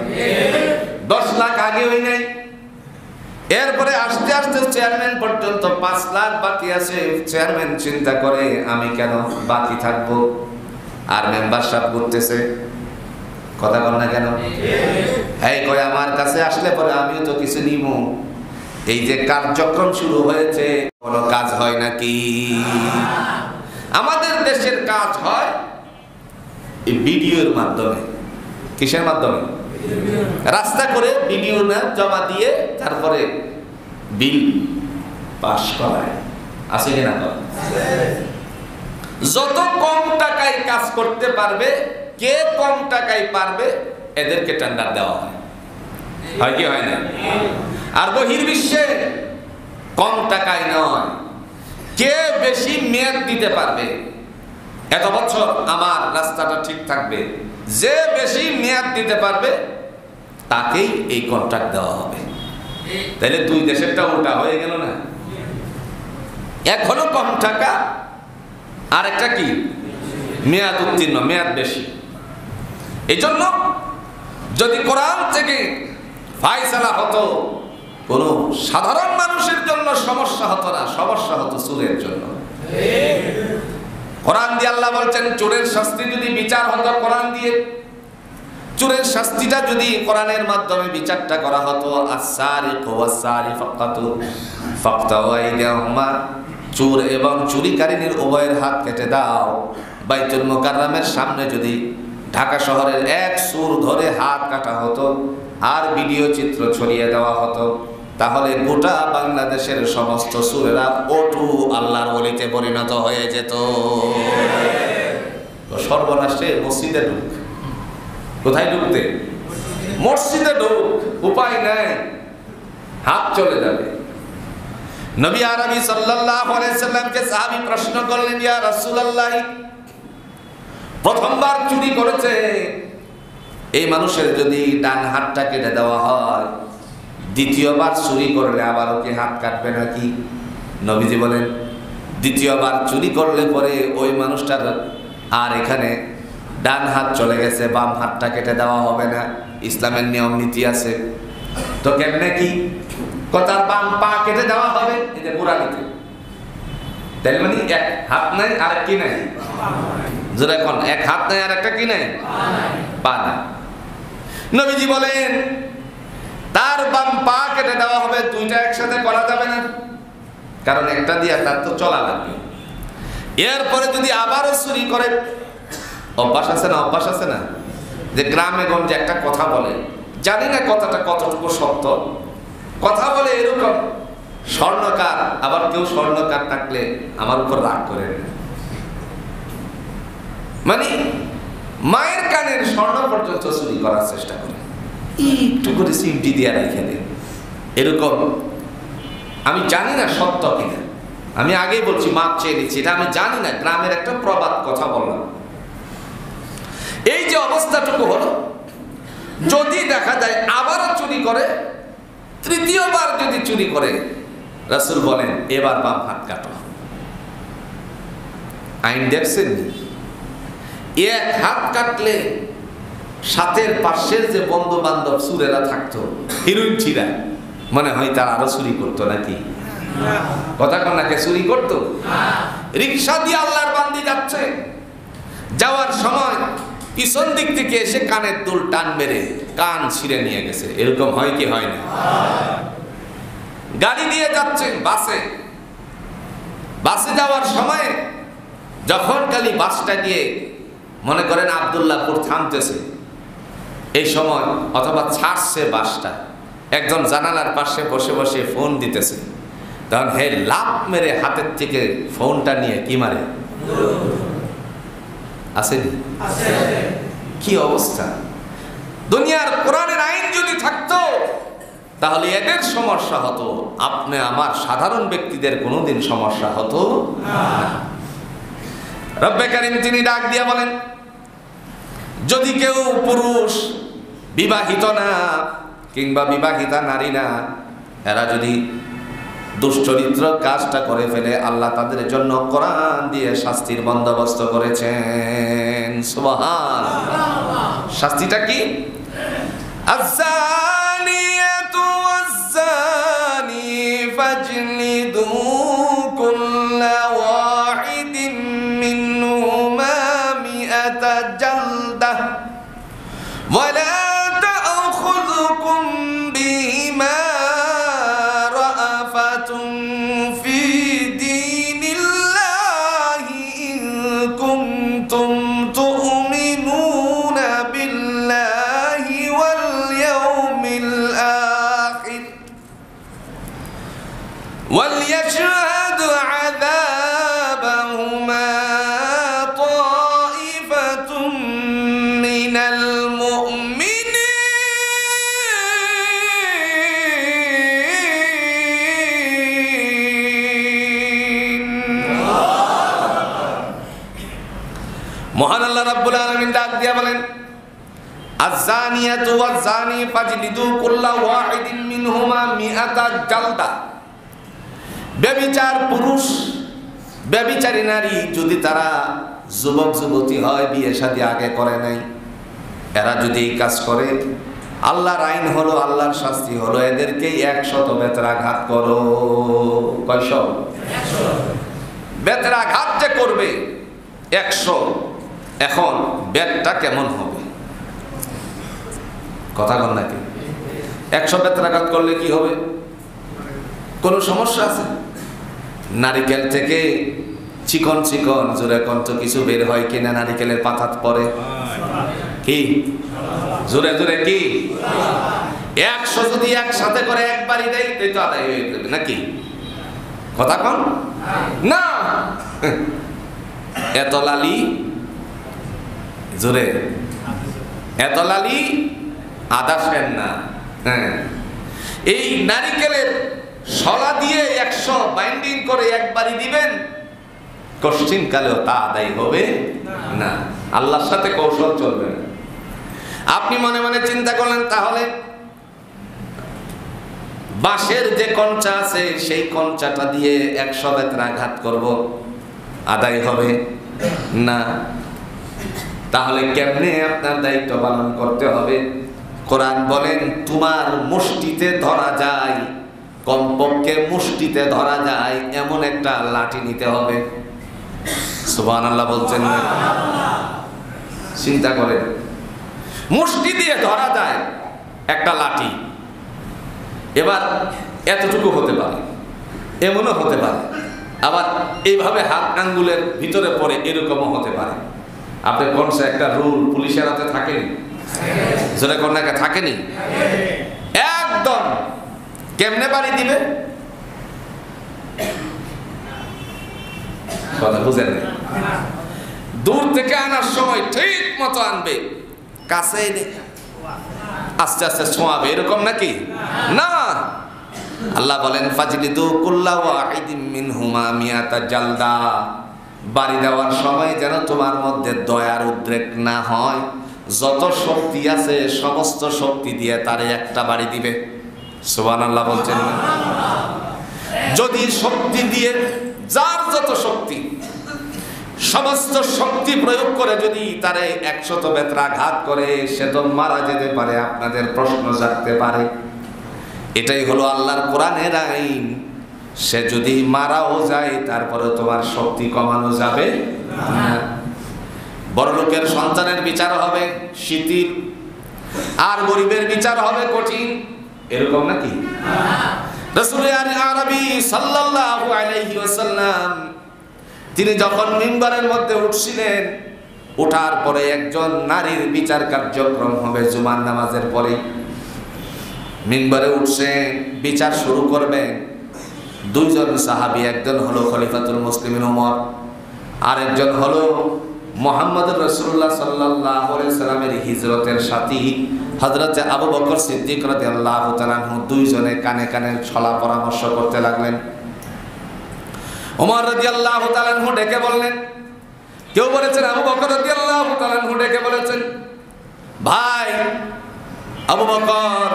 10 লাখ আগে হই নাই। এরপরে আস্তে আস্তে চেয়ারম্যান পর্যন্ত 5 লাখ বাকি আছে। চেয়ারম্যান চিন্তা করে আমি কেন বাকি থাকবো, আর মেম্বার সাহেব করতেছে। কথা কন না কেন? এই কয় আমার কাছে আসলে পরে আমিও তো কিছু নিব। এই যে কার্যক্রম শুরু হয়েছে, কোনো কাজ হয় নাকি? আমাদের দেশের কাজ হয় এই ভিডিওর মাধ্যমে। কিসের মাধ্যমে? রাস্তা করে ভিডিও না জমা দিয়ে তারপরে বিল পাস করায়, আছে কিনা? যত কম টাকায় কাজ করতে পারবে, কে কম টাকায় পারবে, এদেরকে টেন্ডার দেওয়া হয়। হয় কি হয় না? আর বহির্বিশ্বে কম টাকায় নয়, কে বেশি মেয়াদ দিতে পারবে, এত বছর আমার রাস্তাটা ঠিক থাকবে, যে বেশি মেয়াদ দিতে পারবে তাকেই এই কন্ট্রাক্ট দেওয়া হবে। তাহলে দুই দেশেরটা উল্টা হয়ে গেল না? এক হলো কম টাকা, আর একটা কি মেয়াদ উত্তীর্ণ, মেয়াদ বেশি। এই জন্য যদি কোরআন থেকে ফায়সালা হতো, কোনো সাধারণ মানুষের জন্য সমস্যা হতো না, সমস্যা হতো চোরের জন্য। কোরআন দিয়ে আল্লাহ বলছেন চোরের শাস্তি যদি বিচার হতো কোরআন দিয়ে, চোরের শাস্তিটা যদি কোরআনের মাধ্যমে বিচারটা করা হতো, আস-সারিকু ওয়াস-সারিকাতু ফাকতাউ আইদিয়াহুমা, চোর এবং চুরিকারিনীর উভয়ের হাত কেটে দাও। বাইতুল মুকাররমের সামনে যদি ঢাকা শহরের এক চোর ধরে হাত কাটা হতো আর ভিডিও চিত্র ছড়িয়ে দেওয়া হতো, তাহলে গোটা বাংলাদেশের সমস্ত সুরেরা ওটু আল্লাহর ওলিতে পরিণত হয়ে যেত। তো সর্বনাশে মসজিদে ঢুক। কোথায় ঢুকতে? মসজিদে ঢুক, উপায় নাই, হাত চলে যাবে। নবী আরবি সাল্লাল্লাহু আলাইহি সাল্লামকে সাহাবী প্রশ্ন করলেন, ইয়া রাসূলুল্লাহ, প্রথমবার চুরি করেছে এই মানুষের যদি ডান হাতটা কেটে দেওয়া হয়, দ্বিতীয়বার চুরি করলে আবার ওকে হাত কাটবে নাকি? নবীজি বলেন, দ্বিতীয়বার চুরি করলে পরে ওই মানুষটার আর এখানে ডান হাত চলে গেছে, বাম হাতটা কেটে দেওয়া হবে না। ইসলামের নিয়ম নীতি আছে। তো কেমনে কি? কথার বাম পা কেটে দেওয়া হবে, এই যে বুড়ানিতে। তাই মানে এক হাত নাই আর কি নাই? যেটা এখন এক হাত নাই আর একটা কি নাই? পা নাই। নবীজি বলেন তার বাম পা কেটে দেওয়া হবে। দুইটা একসাথে করা যাবে না, কারণ একটা দিয়ে তার তো চলা লাগবে। এরপরে যদি আবারও চুরি করে, অভ্যাস আছে না? অভ্যাস আছে না যে গ্রামে গঞ্জে একটা কথা বলে, জানি না কথাটা কতটুকু সত্য, কথা বলে এরকম, স্বর্ণকার, আবার কেউ স্বর্ণকার থাকলে আমার উপর রাগ করে, মানে মায়ের কানের স্বর্ণ পর্যন্ত চুরি করার চেষ্টা করে, একটু করে সিমটি দিয়ে রেখে দেয়। এরকম আমি জানি না সত্য কিনা, আমি আগেই বলছি, মাপ চেয়ে নিচ্ছি, এটা আমি জানি না, গ্রামের একটা প্রবাদ কথা বললাম। এই যে অবস্থাটুকু হলো, যদি দেখা যায় আবারও চুরি করে, তৃতীয়বার যদি চুরি করে, রাসূল বলেন এবার বাম হাত কাটো। আইন দেখছেন? এক হাত কাটলে সাথের পাশের যে বন্ধু বান্ধব সুরেরা থাকতো, হিরোইন ছিরা, মনে হয় তার আরো চুরি করতো নাকি? কথা কন্যাকে চুরি করতো। রিক্সা দিয়ে আল্লাহর বান্দি যাচ্ছে, যাওয়ার সময় পিছন দিক থেকে এসে কানের দুল টান মেরে কান ছিঁড়ে নিয়ে গেছে। এরকম হয় কি হয় না? গাড়ি দিয়ে যাচ্ছে, বাসে যাওয়ার সময় যখন খালি বাসটা দিয়ে মনে করেন আব্দুল্লাহপুর থামতেছে, এই সময় অথবা ছাড়ছে বাসটা, একজন জানালার পাশে বসে বসে ফোন দিতেছে, তখন হে লাফ মেরে হাতের থেকে ফোনটা নিয়ে কি মারে? আসেনি? কি অবস্থা! দুনিয়ার কোরআনের আইন যদি থাকতো তাহলে এদের সমস্যা হতো, আপনি আমার সাধারণ ব্যক্তিদের কোনোদিন সমস্যা হতো না। রব্বে কারীম তিনি ডাক দিয়ে বলেন, যদি কেউ পুরুষ, বিবাহিত না কিংবা বিবাহিতা নারী না, এরা যদি দুশ্চরিত্র কাজটা করে ফেলে, আল্লাহ তাদের জন্য কোরআন দিয়ে শাস্তির বন্দোবস্ত করেছেন। সুবহানাল্লাহ। শাস্তিটা কি? আয-যানিয়াতু ওয়াজ-যানি ফাজলিদু কুল্লা ওয়াহিদিন মিনহুমা মিআতা জালদাহ ওয়া লা তা'খুযুকুম বিহিমা وليشهد عذابهما طائفة من المؤمنين মহান আল্লাহ রাব্বুল আলামিন ডাক দিয়া বলেন, আয-যানিয়াতু ওয়াজ-যানি ফাজলিদু কুল্লা ওয়াহিদিন মিনহুমা মিআতা জালদা। ব্যভিচার পুরুষ, ব্যভিচারী নারী যদি তারা যুবক যুবতী হয়, বিয়ে শাদী আগে করে নাই, এরা যদি এই কাজ করে, আল্লাহর আইন হলো, আল্লাহর শাস্তি হলো, এদেরকে 100 বেত্রাঘাত করো। কয়শ? 100 বেত্রাঘাত যে করবে 100। এখন বেতটা কেমন হবে? কথা বল নাকি? 100 বেত্রাঘাত করলে কি হবে? কোনো সমস্যা আছে? নারিকেল থেকে চিকন চিকন জোরে কন্ত কিছু বের হয় কিনা? নারিকেলের পাতা পরে কি জোরে জোরে কি? 100 যদি একসাথে করে একবারই দেয় তাই তো আদায় হয়ে যাবে নাকি? কথা কন না। এত লালি জোরে, এত লালি আদা সেন না। হ্যাঁ, এই নারিকেলের শলা দিয়ে 100 বাইন্ডিং করে একবারই দিবেন, কষ্টিন কালেও তা আদায় হবে না। আল্লাহর সাথে কৌশল চলবে না। আপনি মনে মনে চিন্তা করলেন তাহলে বাঁশের যে কঞ্চা আছে সেই কঞ্চাটা দিয়ে 100 বেত্রাঘাত করব, আদায় হবে না। তাহলে কেমনে আপনার দায়িত্ব পালন করতে হবে? কোরআন বলেন তোমার মুষ্টিতে ধরা যায়, কমপক্ষে মুষ্টিতে ধরা যায় এমন একটা লাঠি নিতে হবে। সুবহানাল্লাহ বলছেন না? চিন্তা করেন, মুষ্টি দিয়ে ধরা যায় একটা লাঠি। এবার এতটুকু হতে পারে, এমনও হতে পারে, আবার এইভাবে হাত আঙ্গুলের ভিতরে পড়ে এরকমও হতে পারে। আপনি কোন একটা রুল পুলিশের হাতে থাকেনি, যেটা কোন একটা থাকেনি, একদম কেমনে বাড়ি দিবে কথা বুঝেন? দূর থেকে আনার সময় ঠিক মতো আনবে, কাছে এনে আস্তে আস্তে ছোঁয়াবে, এরকম নাকি? না, আল্লাহ বলেন ফাজলিদু কুল্লা ওয়াহিদিন মিনহুমা মিয়াতা জালদা। বাড়ি দেওয়ার সময় যেন তোমার মধ্যে দয়ার উদ্রেক না হয়, যত শক্তি আছে সমস্ত শক্তি দিয়ে তারে একটা বাড়ি দিবে। সুবহানাল্লাহ বলছেন না? যদি শক্তি দিয়ে যার যত শক্তি সমস্ত শক্তি প্রয়োগ করে যদি তারে 100 বেত্রাঘাত করে, সে তো মারা যেতে পারে, আপনাদের প্রশ্ন জাগতে পারে। এটাই হলো আল্লাহর কোরআনের আইন। সে যদি মারাও যায় তারপরে তোমার শক্তি কমানো যাবে না। বড় লোকের সন্তানের বিচার হবে শিথিল, আর গরিবের বিচার হবে কঠিন, এরকম নাকি? রাসূল আরবি সাল্লাল্লাহু আলাইহি ওয়াসাল্লাম তিনি যখন মিম্বারের মধ্যে উঠছিলেন, ওঠার পরে একজন নারীর বিচার কার্যক্রম হবে জুমার নামাজের পরে। মিম্বারে উঠছেন, বিচার শুরু করবেন। দুইজন সাহাবী, একজন হলো খলিফাতুল মুসলিমিন ওমর, আর একজন হলো মুহাম্মদুর রাসূলুল্লাহ সাল্লাল্লাহু আলাইহি সাল্লামের হিজরতের সাথী হযরত আবু বকর সিদ্দিক রাদিয়াল্লাহু তাআলা আনহু। দুইজনে কানে কানে ছলা পরামর্শ করতে লাগলেন। ওমর রাদিয়াল্লাহু তাআলা আনহু ডেকে বললেন, কেউ বলেছেন আবু বকর রাদিয়াল্লাহু তাআলা আনহু ডেকে বলেছেন, ভাই আবু বকর,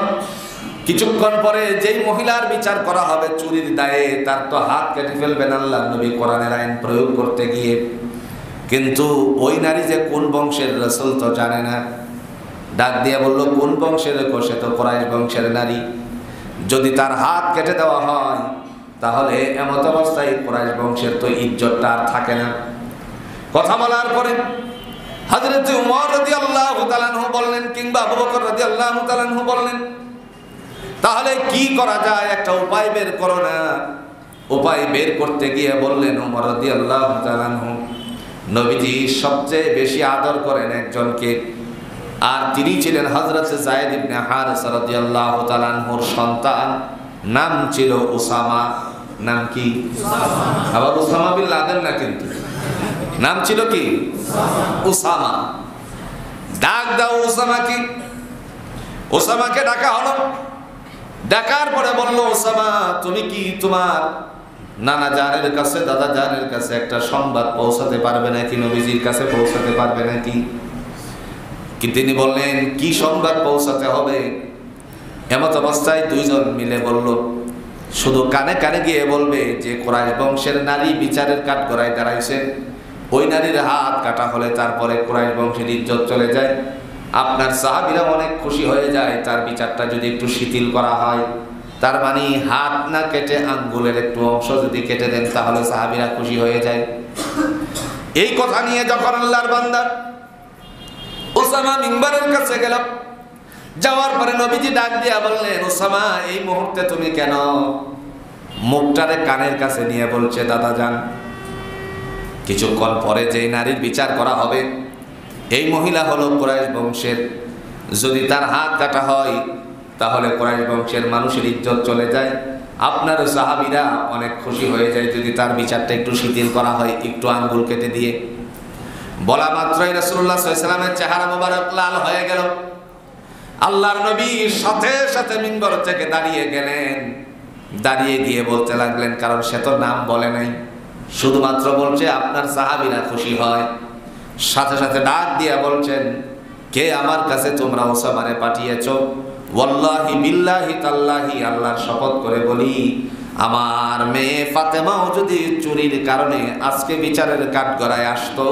কিছুক্ষণ পরে যেই মহিলার বিচার করা হবে চুরির দায়ে, তার তো হাত কেটে ফেলবেন আল্লাহর নবী কোরআনের আইন প্রয়োগ করতে গিয়ে। কিন্তু ওই নারী যে কোন বংশের রাসূল তো জানে না। ডাক দিয়ে বলল, কোন বংশের? সে তো কুরাইশ বংশের নারী। যদি তার হাত কেটে দেওয়া হয় তাহলে এমত অবস্থায় কুরাইশ বংশের তো ইজ্জতটা আর থাকে না। কথা বলার পরে হযরত ওমর রাদিয়াল্লাহু তাআলা আনহু বললেন, কিংবা আবু বকর রাদিয়াল্লাহু তাআলা আনহু বললেন, তাহলে কি করা যায়, একটা উপায় বের করো না। উপায় বের করতে গিয়ে বললেন ওমর রাদিয়াল্লাহু তাআলা আনহু, নবীজি সবচেয়ে বেশি আদর করেন একজনকে, আর তিনি ছিলেন হযরত যায়েদ ইবনে হারিসা রাদিয়াল্লাহু তাআলা আনহুর সন্তান, নাম ছিল উসামা। নাম কি? আবার উসামা বিন লাদেন না, কিন্তু নাম ছিল কি? উসামা। ডাক দাও উসামাকে। উসামাকে ডাকা হলো। ডাকার পরে বলল, উসামা তুমি কি তোমার নানা জানের কাছে, দাদা জানের কাছে একটা সংবাদ পৌঁছাতে পারবে নাকি? নবীজির কাছে পৌঁছাতে পারবে নাকি? কি তিনি বললেন, কি সংবাদ পৌঁছাতে হবে? এমত অবস্থায় দুইজন মিলে বলল, শুধু কানে কানে গিয়ে বলবে যে কুরাইশ বংশের নারী বিচারের কাঠগড়ায় দাঁড়াইছে, ওই নারীর হাত কাটা হলে তারপরে কুরাইশ বংশের ইজ্জত চলে যায়। আপনার সাহাবীরা অনেক খুশি হয়ে যায় তার বিচারটা যদি একটু শিথিল করা হয়। তার মানে হাত না কেটে আঙ্গুলের একটু অংশ যদি কেটে দেন তাহলে সাহাবীরা খুশি হয়ে যায়। এই কথা নিয়ে যখন আল্লাহর বান্দা উসামা মিম্বারের কাছে গেল, যাওয়ার পরে নবীজি ডাক দিয়া বললেন, উসামা এই মুহূর্তে তুমি কেন? মুখটারে কানের কাছে নিয়ে বলছে, দাদা যান, কিছুক্ষণ পরে যেই নারীর বিচার করা হবে এই মহিলা হলো কুরাইশ বংশের। যদি তার হাত কাটা হয় তাহলে কুরাইশ বংশের মানুষের ইজ্জত চলে যায়। আপনার সাহাবীরা অনেক খুশি হয়ে যায় যদি তার বিচারটা একটু শিথিল করা হয়, একটু আঙ্গুল কেটে দিয়ে। বলা মাত্রই রাসূলুল্লাহ সাল্লাল্লাহু আলাইহি ওয়াসাল্লামের চেহারা মোবারক লাল হয়ে গেল। আল্লাহর নবী সাথে সাথে মিম্বর থেকে দাঁড়িয়ে গেলেন, দাঁড়িয়ে গিয়ে বলতে লাগলেন, কারণ সে তো নাম বলে নাই, শুধুমাত্র বলছে আপনার সাহাবীরা খুশি হয়। সাথে সাথে ডাক দিয়া বলছেন, কে আমার কাছে তোমরা ওসামারে পাঠিয়েছো? ওয়াল্লাহি বিল্লাহি তাল্লাহি, আল্লাহর শপথ করে বলি, আমার মেয়ে ফাতেমাও যদি চুরির কারণে আজকে বিচারের কাঠগড়ায় আসতো,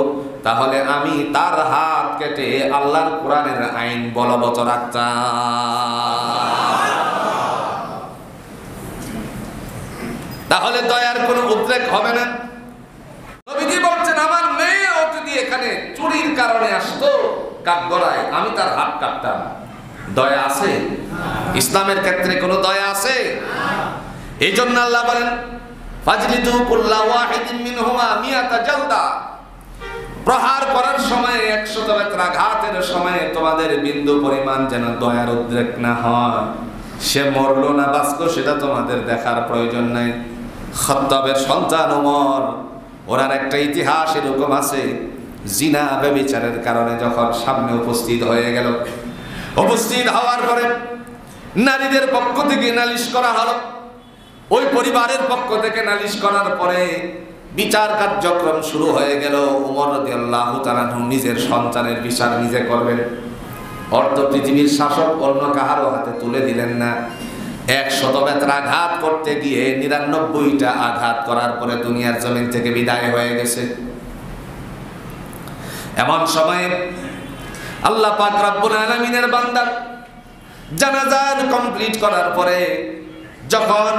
তাহলে আমি তার হাত কেটে আল্লাহর কোরআনের আইন বলবৎ রাখতাম। তাহলে দয়ার কোনো উদ্রেক হবে না। নবীজি বলছেন, আমার মেয়েও যদি এখানে চুরির কারণে আসতো কাঠগড়ায়, আমি তার হাত কাটতাম। দয়া আছে? ইসলামের ক্ষেত্রে কোনো দয়া আছে? এই জন্য আল্লাহ বলেন, ফাজলিদু কুল্লা ওয়াহিদিন মিনহুমা মিয়াতা জালদা, প্রহার করার সময় 100 বেত্রাঘাতের সময় তোমাদের বিন্দু পরিমাণ যেন দয়ার উদ্রেক না হয়। সে মরলো না বাঁচলো সেটা তোমাদের দেখার প্রয়োজন নাই। খাত্তাবের সন্তান ওমর, ওনার একটা ইতিহাস এরকম আছে, জিনা ব্যভিচারের কারণে যখন সামনে উপস্থিত হয়ে গেল, উপস্থিত হওয়ার পরে নারীদের পক্ষ থেকে নালিশ করা হলো, ওই পরিবারের পক্ষ থেকে নালিশ করার পরে বিচার কার্যক্রম শুরু হয়ে গেল। ওমর রাদিয়াল্লাহু তাআলা নিজের সন্তানের বিচার নিজে করবেন, অর্ধ পৃথিবীর শাসক অন্য কাহারও হাতে তুলে দিলেন না। 100 বেত্রাঘাত করতে গিয়ে 99টা আঘাত করার পরে দুনিয়ার জমিন থেকে বিদায় হয়ে গেছে। এমন সময়ে আল্লাহ পাক রব্বুল আলামিনের বান্দা জানাজার কমপ্লিট করার পরে যখন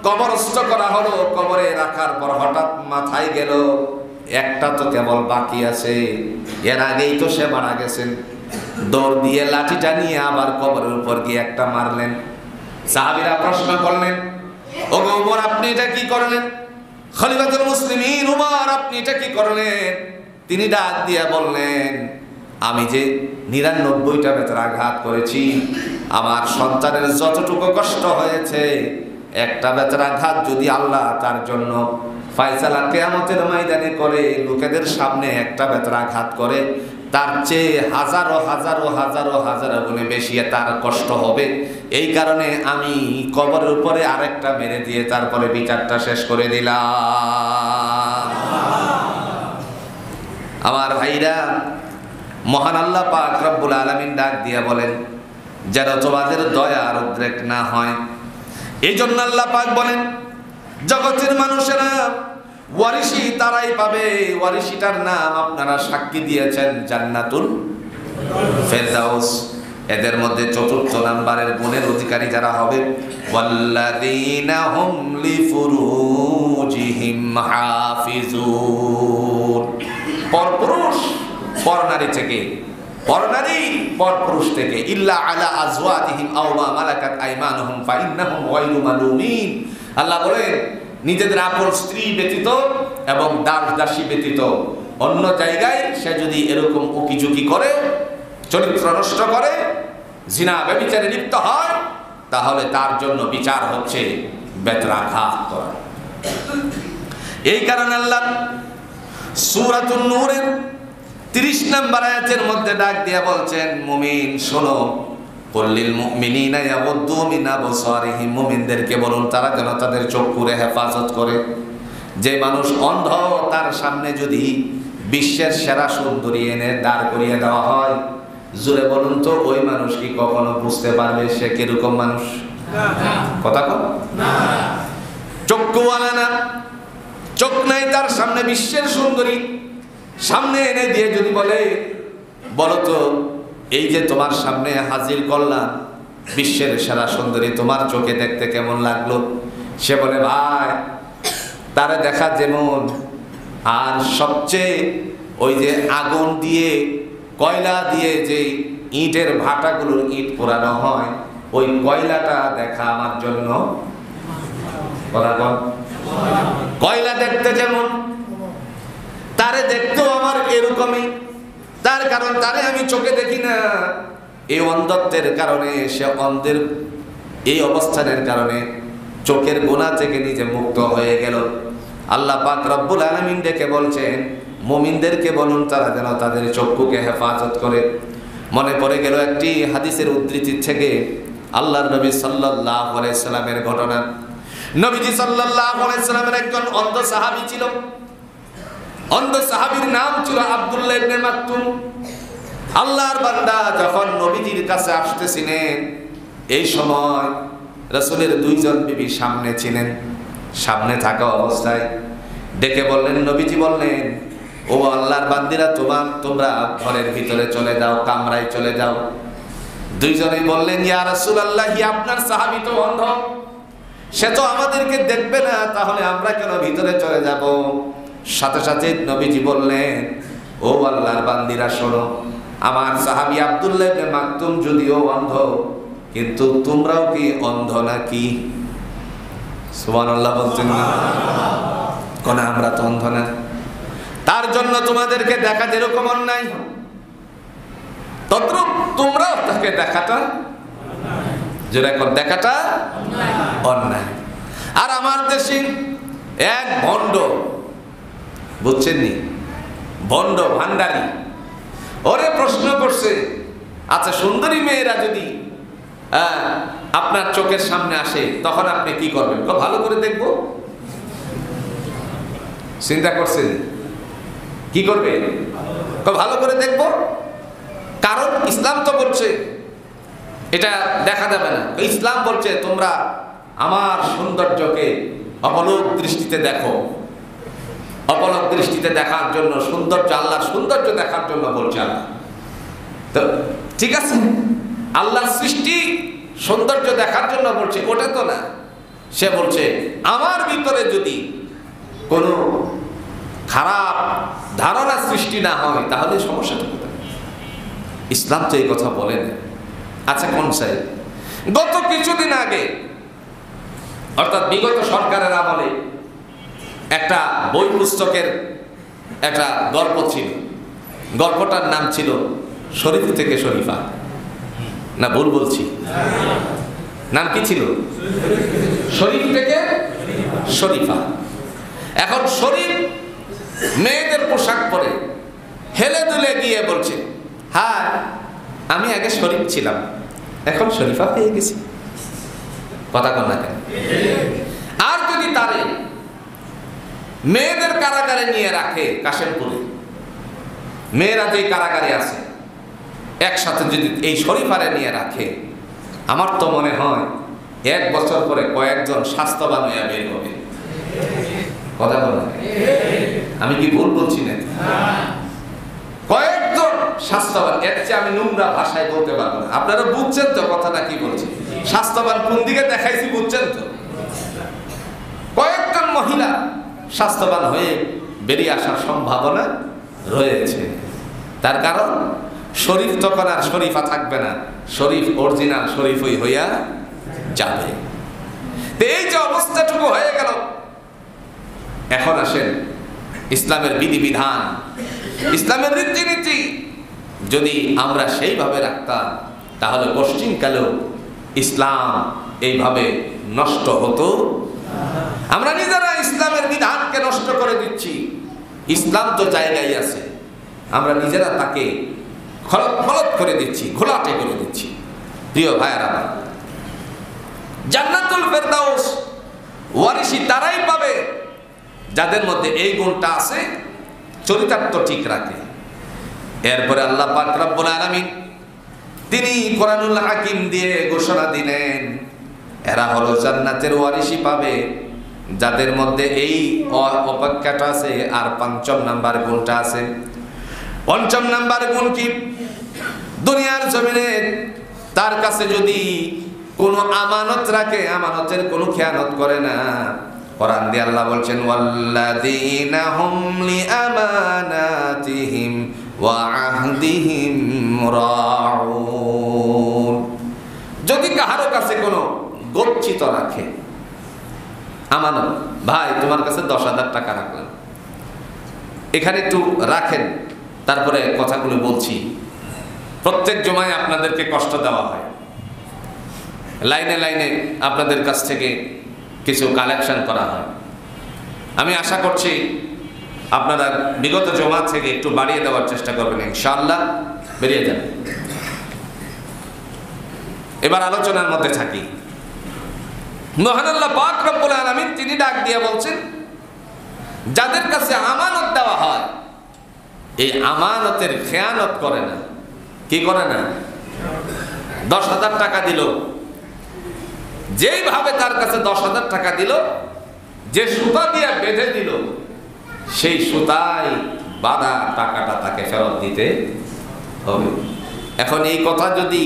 কবরস্থ করা হলো, কবরে রাখার পর হঠাৎ মাথায় গেল একটা তো কেবল বাকি আছে, এর আগেই তো সে মারা গেছেন। দৌড় দিয়ে লাঠিটা নিয়ে আবার কবরের উপর গিয়ে একটা মারলেন। সাহাবীরা প্রশ্ন করলেন, ওগো ওমর, আপনি এটা কি করলেন? খলিফাতুল মুসলিমিন ওমর, আপনি এটা কি করলেন? তিনি ডাক দিয়ে বললেন, আমি যে 99টা বেত্রাঘাত করেছি, আমার সন্তানের যতটুকু কষ্ট হয়েছে, একটা বেত্রাঘাত যদি আল্লাহ তার জন্য ফায়সালা কিয়ামতের ময়দানে করে, লোকেদের সামনে একটা বেত্রাঘাত করে, তার চেয়ে হাজারো হাজারো হাজারো হাজারো গুণে বেশি তার কষ্ট হবে। এই কারণে আমি কবরের উপরে আরেকটা মেরে দিয়ে তারপরে বিচারটা শেষ করে দিলাম। আমার ভাইরা, মহান আল্লাহ পাক রব্বুল আলামিন ডাক দিয়া বলেন, যেন তোমাদের দয়া আর উদ্রেক না হয়। এই জন্য আল্লাহ পাক বলেন, জগতের মানুষেরা ওয়ারিসি তারাই পাবে, ওয়ারিসিটার নাম আপনারা সাক্ষী দিয়েছেন জান্নাতুল ফেরদাউস। এদের মধ্যে 4র্থ নাম্বারের গুণের অধিকারী যারা হবে, ওয়াল্লাযীনা হুম লিফুরুজিহিম হাফিজুন। পরপুরুষ পরনারী থেকে, পরনারী পরপুরুষ থেকে, ইল্লা আলা আজওয়াজিহিম আও মা মালাকাত আইমানুহুম ফাইন্নাহুম গায়রু মালুমিন। আল্লাহ বলেন, নিজেদের আপন স্ত্রী ব্যতীত এবং দাস দাসী ব্যতীত অন্য জায়গায় সে যদি এরকম উকিঝুঁকি করে, চরিত্র নষ্ট করে, জিনা ব্যভিচারে লিপ্ত হয়, তাহলে তার জন্য বিচার হচ্ছে বেত্রাঘাত করা। এই কারণে আল্লাহ সূরাতুন নূরের 30 নম্বর আয়াতের মধ্যে ডাক দিয়া বলছেন, মুমিন শোনো, কুল্লিল মুমিনিনা ইয়াগুদ্দু মিন আবসারিহিম, মুমিনদেরকে বলুন তারা যেন তাদের চক্ষুরে হেফাজত করে। যে মানুষ অন্ধ, তার সামনে যদি বিশ্বের সেরা সুন্দরী এনে দাঁড় করিয়ে দেওয়া হয়, জোরে বলুন তো ওই মানুষ কি কখনো বুঝতে পারবে সে কিরকম মানুষ? কথা কম না। চক্ষুওয়ালা না, চোখ নাই, তার সামনে বিশ্বের সুন্দরী সামনে এনে দিয়ে যদি বলে, বলো তো এই যে তোমার সামনে হাজির করলাম বিশ্বের সেরা সুন্দরী, তোমার চোখে দেখতে কেমন লাগলো? সে বলে, ভাই তারে দেখা যেমন, আর সবচেয়ে ওই যে আগুন দিয়ে কয়লা দিয়ে যে ইটের ভাটাগুলোর ইট পোড়ানো হয়, ওই কয়লাটা দেখা আমার জন্য কয়লা দেখতে যেমন, তারে দেখতেও আমার এরকমই। তার কারণ তারে আমি চোখে দেখি না, এই অন্ধত্বের কারণে সে অন্ধের এই অবস্থানের কারণে চোখের গুনাহ থেকে নিজে মুক্ত হয়ে গেল। আল্লাহ পাক রব্বুল আলামিন ডেকে বলছেন, মুমিনদেরকে বলুন তারা যেন তাদের চক্ষুকে হেফাজত করে। মনে পড়ে গেল একটি হাদিসের উদ্ধৃতি থেকে আল্লাহর নবী সাল্লাল্লাহু আলাইহি সাল্লামের ঘটনা। নবীজি সাল্লাল্লাহু আলাইহি সাল্লামের একজন অন্ধ সাহাবী ছিল। অন্ধ সাহাবীর নাম ছিল আব্দুল্লাহ ইবনে মাকতুম। আল্লাহর বান্দা যখন নবীজির কাছে আসতেছিলেন, এই সময় রাসূলের দুইজন বিবি সামনে ছিলেন। সামনে থাকা অবস্থায় ডেকে বললেন, নবীজি বললেন, ও আল্লাহর বান্দিরা, তোমরা ঘরের ভিতরে চলে যাও, কামরায় চলে যাও। দুইজনেই বললেন, ইয়া রাসূলুল্লাহ, আপনার সাহাবী তো অন্ধ, সে তো আমাদেরকে দেখবে না, তাহলে আমরা কেন ভিতরে চলে যাব? সাথে সাথে নবীজি বললেন, ও আল্লাহর বান্দিরা শোনো, আমার সাহাবী আব্দুল্লাহ ইবনে মাকতুম যদিও অন্ধ, কিন্তু তোমরাও কি অন্ধ নাকি? সুবহানাল্লাহ বলছেন না? কোন আমরা তো অন্ধ না, তার জন্য তোমাদেরকে দেখা যেরকম অন্যায়, তদ্রূপ তোমরাও তাকে দেখাটা, যেরকম দেখাটা অন্যায়। আর আমার দেশে এক ভণ্ড, বুঝছেন নি, ভণ্ড ভান্ডারি, ওরে প্রশ্ন করছে, আচ্ছা সুন্দরী মেয়েরা যদি আপনার চোখের সামনে আসে তখন আপনি কি করবেন? ভালো করে দেখবো। চিন্তা করছেন কি করবে? ভালো করে দেখবো। কারণ ইসলাম তো বলছে এটা দেখা যাবে না। ইসলাম বলছে তোমরা আমার সৌন্দর্যকে অপলক দৃষ্টিতে দেখো। অপলক দৃষ্টিতে দেখার জন্য, সৌন্দর্য, আল্লাহর সৌন্দর্য দেখার জন্য বলছে আল্লাহ। তো ঠিক আছে, আল্লাহর সৃষ্টি সৌন্দর্য দেখার জন্য বলছে, ওটা তো না। সে বলছে আমার ভিতরে যদি কোনো খারাপ ধারণা সৃষ্টি না হয় তাহলে সমস্যাটা কোথায়? ইসলাম তো এই কথা বলে না। আচ্ছা কোন সাইড? গত কিছুদিন আগে, অর্থাৎ বিগত সরকারের আমলে একটা বই পুস্তকের একটা গল্প ছিল। গল্পটার নাম ছিল শরীফ থেকে শরীফা। না ভুল বলছি? নাম কি ছিল? শরীফ থেকে শরীফা। এখন শরীফ মেয়েদের পোশাক পরে হেলে দুলে গিয়ে বলছে, হ্যাঁ আমি আগে শরীফ ছিলাম, এখন শরীফা হয়ে গেছি। কথা কন না কেন? আর যদি তারে মেয়েদের কারাগারে নিয়ে রাখে, কাশেমপুরে মেয়েরা যে কারাগারে আছে, একসাথে যদি এই শরীফারে নিয়ে রাখে, আমার তো মনে হয় 1 বছর পরে কয়েকজন স্বাস্থ্যবান হয়ে বের হবে। কথা বল, আমি কি ভুল বলছি না? কয়েকজন স্বাস্থ্যবান, এর চেয়ে আমি নোংরা ভাষায় বলতে পারবো না। আপনারা বুঝছেন তো কথাটা কি বলছি? স্বাস্থ্যবান কোন দিকে দেখাইছি বুঝছেন তো? কয়েকজন মহিলা স্বাস্থ্যবান হয়ে বেরিয়ে আসার সম্ভাবনা রয়েছে। তার কারণ শরীফ তখন আর শরীফা থাকবে না, শরীফ অরিজিনাল শরীফই হইয়া যাবে। এই যে অবস্থাটুকু হয়ে গেল, এখন আসেন ইসলামের বিধিবিধান, ইসলামের রীতিনীতি যদি আমরা সেইভাবে রাখতাম তাহলে পশ্চিমকালেও ইসলাম এইভাবে নষ্ট হতো। আমরা নিজেরা ইসলামের বিধানকে নষ্ট করে দিচ্ছি। ইসলাম তো জায়গায় আছে, আমরা নিজেরা তাকে খলত করে দিচ্ছি, ঘোলাটে করে দিচ্ছি। প্রিয় ভাইয়েরা, জান্নাতুল ফেরদাউস ওয়ারিসি তারাই পাবে যাদের মধ্যে এই গুণটা আছে, চরিতার্থ ঠিক রাখে। এরপরে আল্লাহ পাক রব্বুল আলামিন তিনি কোরআনুল হাকিম দিয়ে ঘোষণা দিলেন, এরা হলো জান্নাতের ওয়ারিসি পাবে যাদের মধ্যে এই অপেক্ষাটা আছে। আর ৫ম নাম্বার গুণটা আছে। ৫ম নাম্বার গুণ কি? দুনিয়ার জমিনে তার কাছে যদি কোনো আমানত রাখে, আমানতের কোনো খেয়ানত করে না। কোরআন দিয়ে আল্লাহ বলছেন, ওয়াল্লাযীনা হুম লিআমানাতিহিম ওয়া আহদিহিম রাউন। যদি কাহারো কাছে কোনো গচ্ছিত রাখে, আমানত, ভাই তোমার কাছে 10,000 টাকা রাখলাম, এখানে একটু রাখেন, তারপরে কথাগুলো বলছি। প্রত্যেক জমায় আপনাদেরকে কষ্ট দেওয়া হয়, লাইনে লাইনে আপনাদের কাছ থেকে কিছু কালেকশন করা হয়। আমি আশা করছি আপনারা বিগত জমা থেকে একটু বাড়িয়ে দেওয়ার চেষ্টা করবেন, ইনশাআল্লাহ বেরিয়ে যান। এবার আলোচনার মধ্যে থাকি। মহান আল্লাহ পাক রব্বুল আলামিন তিনি ডাক দিয়ে বলছেন, যাদের কাছে আমানত দেওয়া হয় এই আমানতের খেয়ানত করে না। কি করে না? 10,000 টাকা দিল, যেইভাবে তার কাছে 10,000 টাকা দিল, যে সুতা দিয়ে বেঁধে দিল সেই সুতায় বাঁধা টাকাটা তাকে ফেরত দিতে হবে। এখন এই কথা যদি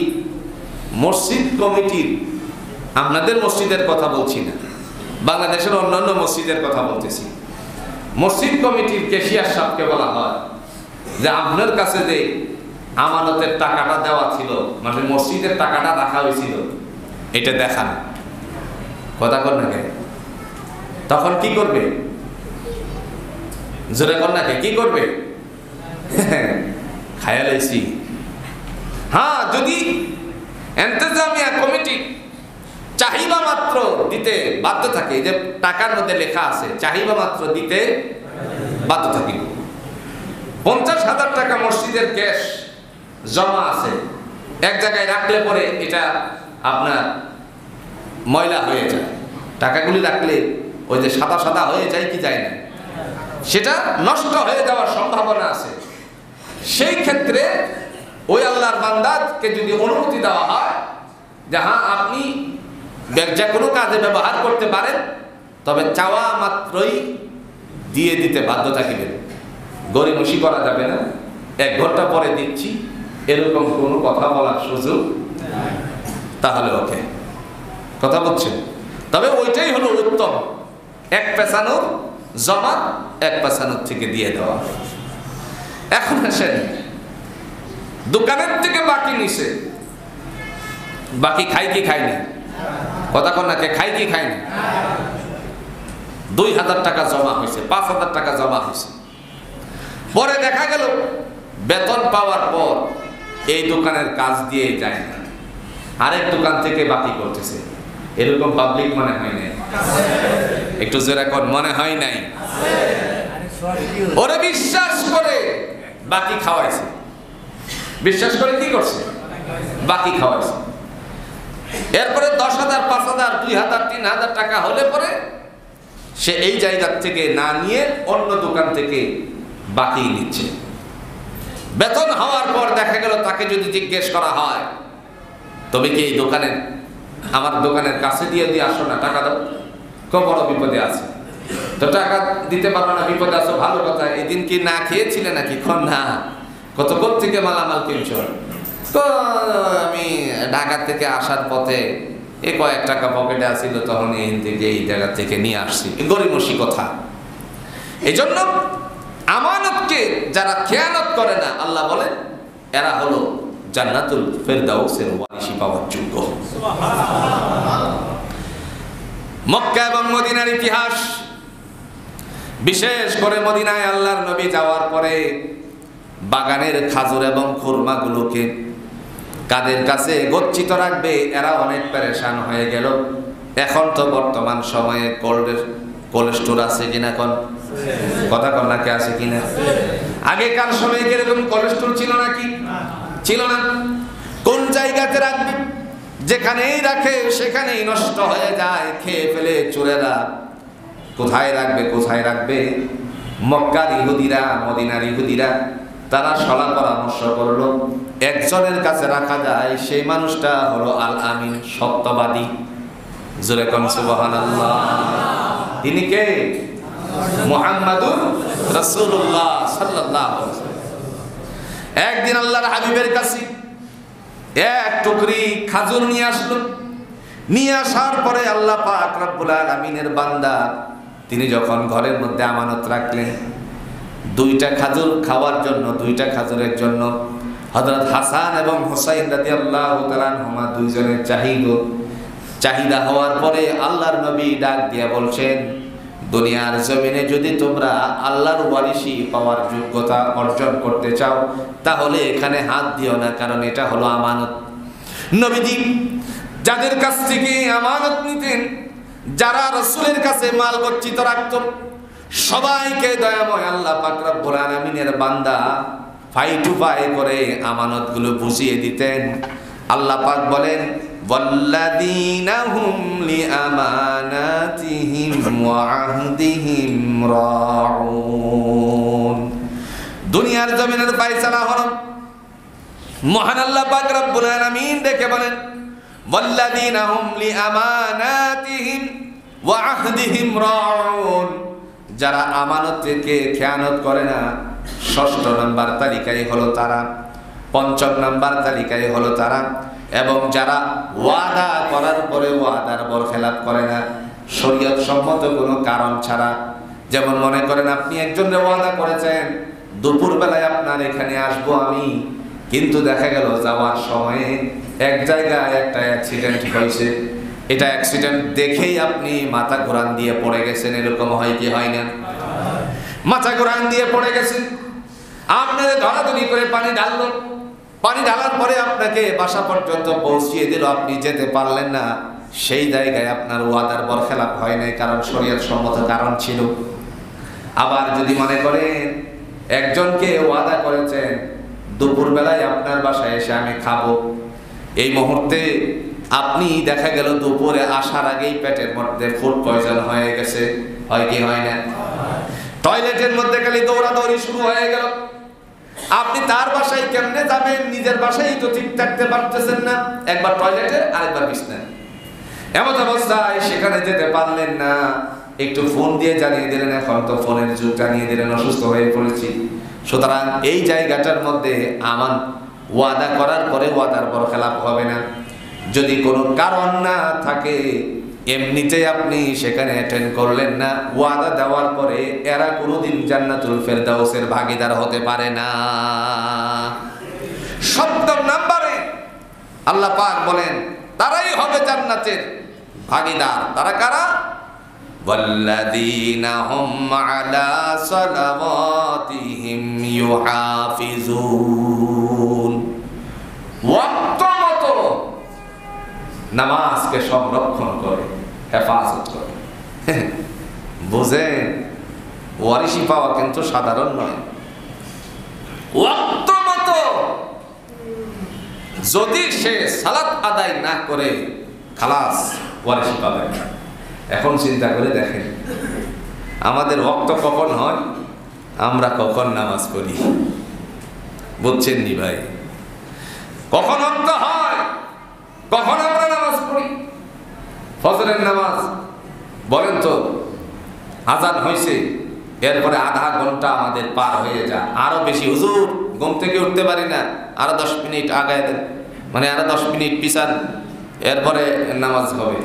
মসজিদ কমিটির, আপনাদের মসজিদের কথা বলছি না, বাংলাদেশের অন্যান্য মসজিদের কথা বলতেছি, মসজিদ কমিটির ক্যাশিয়ার সাহেবকে বলা হয় যে আপনার কাছে যে আমানতের টাকাটা দেওয়া ছিল, মানে মসজিদের টাকাটা রাখা হয়েছিল, এটা দেখান, কথা কর না কে, তখন কি করবে? জোরে কর না কে, কি করবে? খায়াল আইছি। হ্যাঁ, যদি ইন্তেজামিয়া কমিটি চাহিদা মাত্র দিতে বাধ্য থাকে, যে টাকার মধ্যে লেখা আছে চাহিদা মাত্র দিতে বাধ্য থাকে, 50,000 টাকা মসজিদের ক্যাশ জমা আছে, এক জায়গায় রাখলে পরে এটা আপনার ময়লা হয়ে যায়, টাকাগুলি রাখলে ওই যে সাদা সাদা হয়ে যায় কি যায় না, সেটা নষ্ট হয়ে যাওয়ার সম্ভাবনা আছে। সেই ক্ষেত্রে ওই আল্লাহর বান্দাকে যদি অনুমতি দেওয়া হয় যে হ্যাঁ আপনি যে কোনো কাজে ব্যবহার করতে পারেন, তবে চাওয়া মাত্রই দিয়ে দিতে বাধ্য থাকিবেন, গরিমসি করা যাবে না, 1 ঘন্টা পরে দিচ্ছি এরকম কোনো কথা বলার সুযোগ, তাহলে ওকে, কথা বলছেন। তবে ওইটাই হলো উত্তম, 1 পেছানোর জমা 1 পেছানোর থেকে দিয়ে দেওয়া। এখন আসেন, দোকানের থেকে বাকি নিছে, বাকি খাই কি খায়নি? কথা কন না, কে খাই কি খায়নি? 2,000 টাকা জমা হয়েছে, 5,000 টাকা জমা হয়েছে, পরে দেখা গেল বেতন পাওয়ার পর এই দোকানের কাজ দিয়ে যায় না, আরেক দোকান থেকে বাকি করতেছে। এরকম পাবলিক মনে হয় নাই? একটু জোরে কোন, মনে হয় নাই? ওরে বিশ্বাস করে বাকি খাওয়াইছে, বিশ্বাস করে কি করছে? বাকি খাওয়াইছে। এরপরে 10,000, 5,000, 2,000, 3,000 টাকা হলে পরে সে এই জায়গা থেকে না নিয়ে অন্য দোকান থেকে বাকি নিচ্ছে। বেতন হওয়ার পর দেখা গেল তাকে যদি জিজ্ঞেস করা হয় তবে কি এই দোকানের, আমার দোকানের কাছে দিয়ে আসো না, টাকা দাও, খুব বড় বিপদে আছে, তো টাকা দিতে পারবো না, বিপদে আছো, ভালো কথা, এদিন কি না খেয়েছিলে নাকি? না, কত থেকে মালামাল কিনছ? তো আমি ঢাকা থেকে আসার পথে এই কয়েক টাকা পকেটে আসছিল, তখন এই থেকে এই জায়গা থেকে নিয়ে আসছি, গরিমসি কথা। এই জন্য আমানতকে যারা খেয়ানত করে না, আল্লাহ বলেন এরা হলো জান্নাতুল ফেরদাউসের ওয়ারিসি পাওয়ার যোগ্য। মক্কা এবং মদিনার ইতিহাস, বিশেষ করে মদিনায় আল্লাহর নবী যাওয়ার পরে বাগানের খাজুর এবং খুরমাগুলোকে কাদের কাছে গচ্ছিত রাখবে, এরা অনেক পেরেশান হয়ে গেল। এখন তো বর্তমান সময়ে কোল্ড স্টোর আছে কিনা, কোন কথা কন নাকি, আছে কিনা? আগেকার সময়ে কিরকম কোল্ড স্টোর ছিল নাকি? ছিল না। কোন জায়গাতে রাখবে? যেখানেই রাখে সেখানেই নষ্ট হয়ে যায়, খেয়ে ফেলে চোরেরা। কোথায় রাখবে, কোথায় রাখবে? মক্কার ইহুদিরা, মদিনার ইহুদিরা তারা সলা পরামর্শ করলো, একজনের কাছে রাখা যায়, সেই মানুষটা হলো আল আমিন, সত্যবাদী। জোরে কোন সুবহানাল্লাহ। তিনি কে? মুহাম্মাদুর রাসূলুল্লাহ সাল্লাল্লাহু আলাইহি ওয়াসাল্লাম। একদিন আল্লাহর হাবিবের কাছে এক টুকরি খাজুর নিয়ে আসলো। নিয়ে আসার পরে আল্লাহ পাক রব্বুল আলামিনের বান্দা তিনি যখন ঘরের মধ্যে আমানত রাখলেন, 2টা খাজুর খাওয়ার জন্য, 2টা খাজুরের জন্য হযরত হাসান এবং হুসাইন রাদিয়াল্লাহু তাআলা আনহুমা দুইজনের চাহিদা হওয়ার পরে আল্লাহর নবী ডাক দিয়ে বলছেন, দুনিয়ার জমিনে যদি তোমরা আল্লাহর ওয়ারিসি পাওয়ার যোগ্যতা অর্জন করতে চাও তাহলে এখানে হাত দিও না, কারণ এটা হলো আমানত। নবীজি যাদের কাছ থেকে আমানত নিতেন, যারা রাসূলের কাছে মাল গচ্ছিত রাখত, সবাইকে দয়াময় আল্লাহ পাক রব্বুল আলামিনের বান্দা ফাই টু ফাই করে আমানতগুলো বুঝিয়ে দিতেন। আল্লাহ পাক বলেন ওয়াল্লাযীনা হুম লিআমানাতিহিম ওয়া আহদিহিম রাউন। দুনিয়ার জমিনের ফয়সালা হলো মহান আল্লাহ পাক রব্বুল আলামিন ডেকে বলেন ওয়াল্লাযীনা হুম লিআমানাতিহিম ওয়া আহদিহিম রাউন। যারা আমানতকে খেয়ানত করে না, ষষ্ঠ নাম্বার তালিকায় হলো তারা, পঞ্চম নাম্বার তালিকায় হলো তারা, এবং যারা ওয়াদা করার পরে ওয়াদার বরখেলাপ করে না শরীয়ত সম্মত কোনো কারণ ছাড়া। যেমন মনে করেন আপনি একজনের ওয়াদা করেছেন দুপুর বেলায় আপনার এখানে আসবো আমি, কিন্তু দেখা গেল যাওয়ার সময়ে এক জায়গায় একটা অ্যাক্সিডেন্ট হয়েছে, এটা অ্যাক্সিডেন্ট দেখেই আপনি মাথা ঘোরান দিয়ে পড়ে গেছেন। এরকম হয় কি হয় না? মাথা ঘোরান দিয়ে পড়ে গেছেন, আপনাদের ধরাধরি করে পানি ঢাললো, পানি ঢালার পরে আপনাকে বাসা পর্যন্ত পৌঁছিয়ে দিল, আপনি যেতে পারলেন না। সেই জায়গায় আপনার ওয়াদার বরখেলাপ হয় নাই, কারণ শরীয়ত সম্মত কারণ ছিল। আবার যদি মনে করেন একজনকে ওয়াদা করেছেন দুপুর বেলায় আপনার বাসায় এসে আমি খাবো, এই মুহূর্তে আপনি দেখা গেল দুপুরে আসার আগেই পেটের মধ্যে ফুড পয়জন হয়ে গেছে, হয় কি হয় না? টয়লেটের মধ্যে খালি দৌড়াদৌড়ি শুরু হয়ে গেল, আপনি তার বাসায় কেমনে যাবেন? নিজের বাসায় তো ঠিক থাকতে পারতেছেন না, একবার টয়লেটে আরেকবার বিছনায়। এমন অবস্থায় সেখানে যেতে পারলেন না, একটু ফোন দিয়ে জানিয়ে দিলেন, এখন তো ফোনের যুগ, জানিয়ে দিলেন অসুস্থ হয়ে পড়েছি। সুতরাং এই জায়গাটার মধ্যে আমার ওয়াদা করার পরে ওয়াদার বরখেলাপ হবে না। যদি কোনো কারণ না থাকে, এমনিতে আপনি সেখানে অ্যাটেন্ড করলেন না, ওয়াদা দেওয়ার পরে এরা কোনোদিন জান্নাতুল ফেরদাউসের ভাগীদার হতে পারে না। সপ্তম নম্বরে আল্লাহ পাক বলেন তারাই হবে জান্নাতের ভাগীদার। তারা কারা? ওয়াল্লাযীনা হুম আলা সালাওয়াতিহিম ইউহাফিজুন। ওয়াক্ত মতো নামাজকে সংরক্ষণ করে, হেফাজত করে। বুঝেন, ওয়ারিশি পাওয়া কিন্তু সাধারণ নয়। ওয়াক্ত মতো যদি সে সালাত আদায় না করে খালাস, ওয়ারিশি পাবে। এখন চিন্তা করে দেখেন আমাদের ওয়াক্ত কখন হয়, আমরা কখন নামাজ পড়ি? বুঝছেন নি ভাই? কখন ওয়াক্ত হয়, কখন আমরা নামাজ পড়ি? ফজরের নামাজ বলেন তো, আজান হয়েছে, এরপরে আধা ঘন্টা আমাদের পার হয়ে যায়, আরো বেশি। হুজুর ঘুম থেকে উঠতে পারি না, আরো 10 মিনিট আগায় দেন, মানে আরো 10 মিনিট পিছান, এরপরে নামাজ হবে।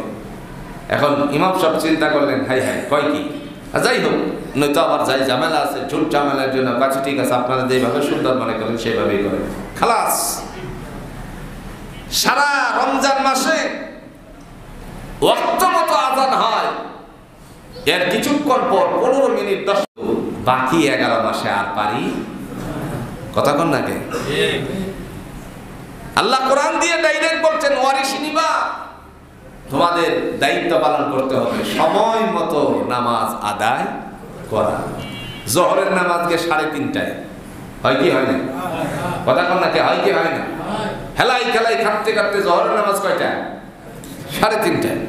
এখন ইমাম সাহেব চিন্তা করলেন, হাই হাই কয় কি, যাই হোক, নয়তো আবার যাই ঝামেলা আছে, ঝুট ঝামেলার জন্য কাছে, ঠিক আছে আপনারা যেভাবে সুন্দর মনে করেন সেভাবেই করেন, খালাস। সারা রমজান মাসে ওয়াক্ত মতো আজান হয়, এর কিছুক্ষণ পর 15 মিনিট 10, বাকি 11 মাসে আর পারি? কথা কন না কে? আল্লাহ কোরআন দিয়ে ডাইরেক্ট বলছেন ওয়ারিশ নিবা, তোমাদের দায়িত্ব পালন করতে হবে সময় মতো নামাজ আদায় করা। জোহরের নামাজকে 3:30টায় হয় কি হয় না? কথা কন না কে? হয় কি হয় না? হেলাই খেলাই খাটতে খাটতে জোহরের নামাজ কয়টা? 3:30টায়।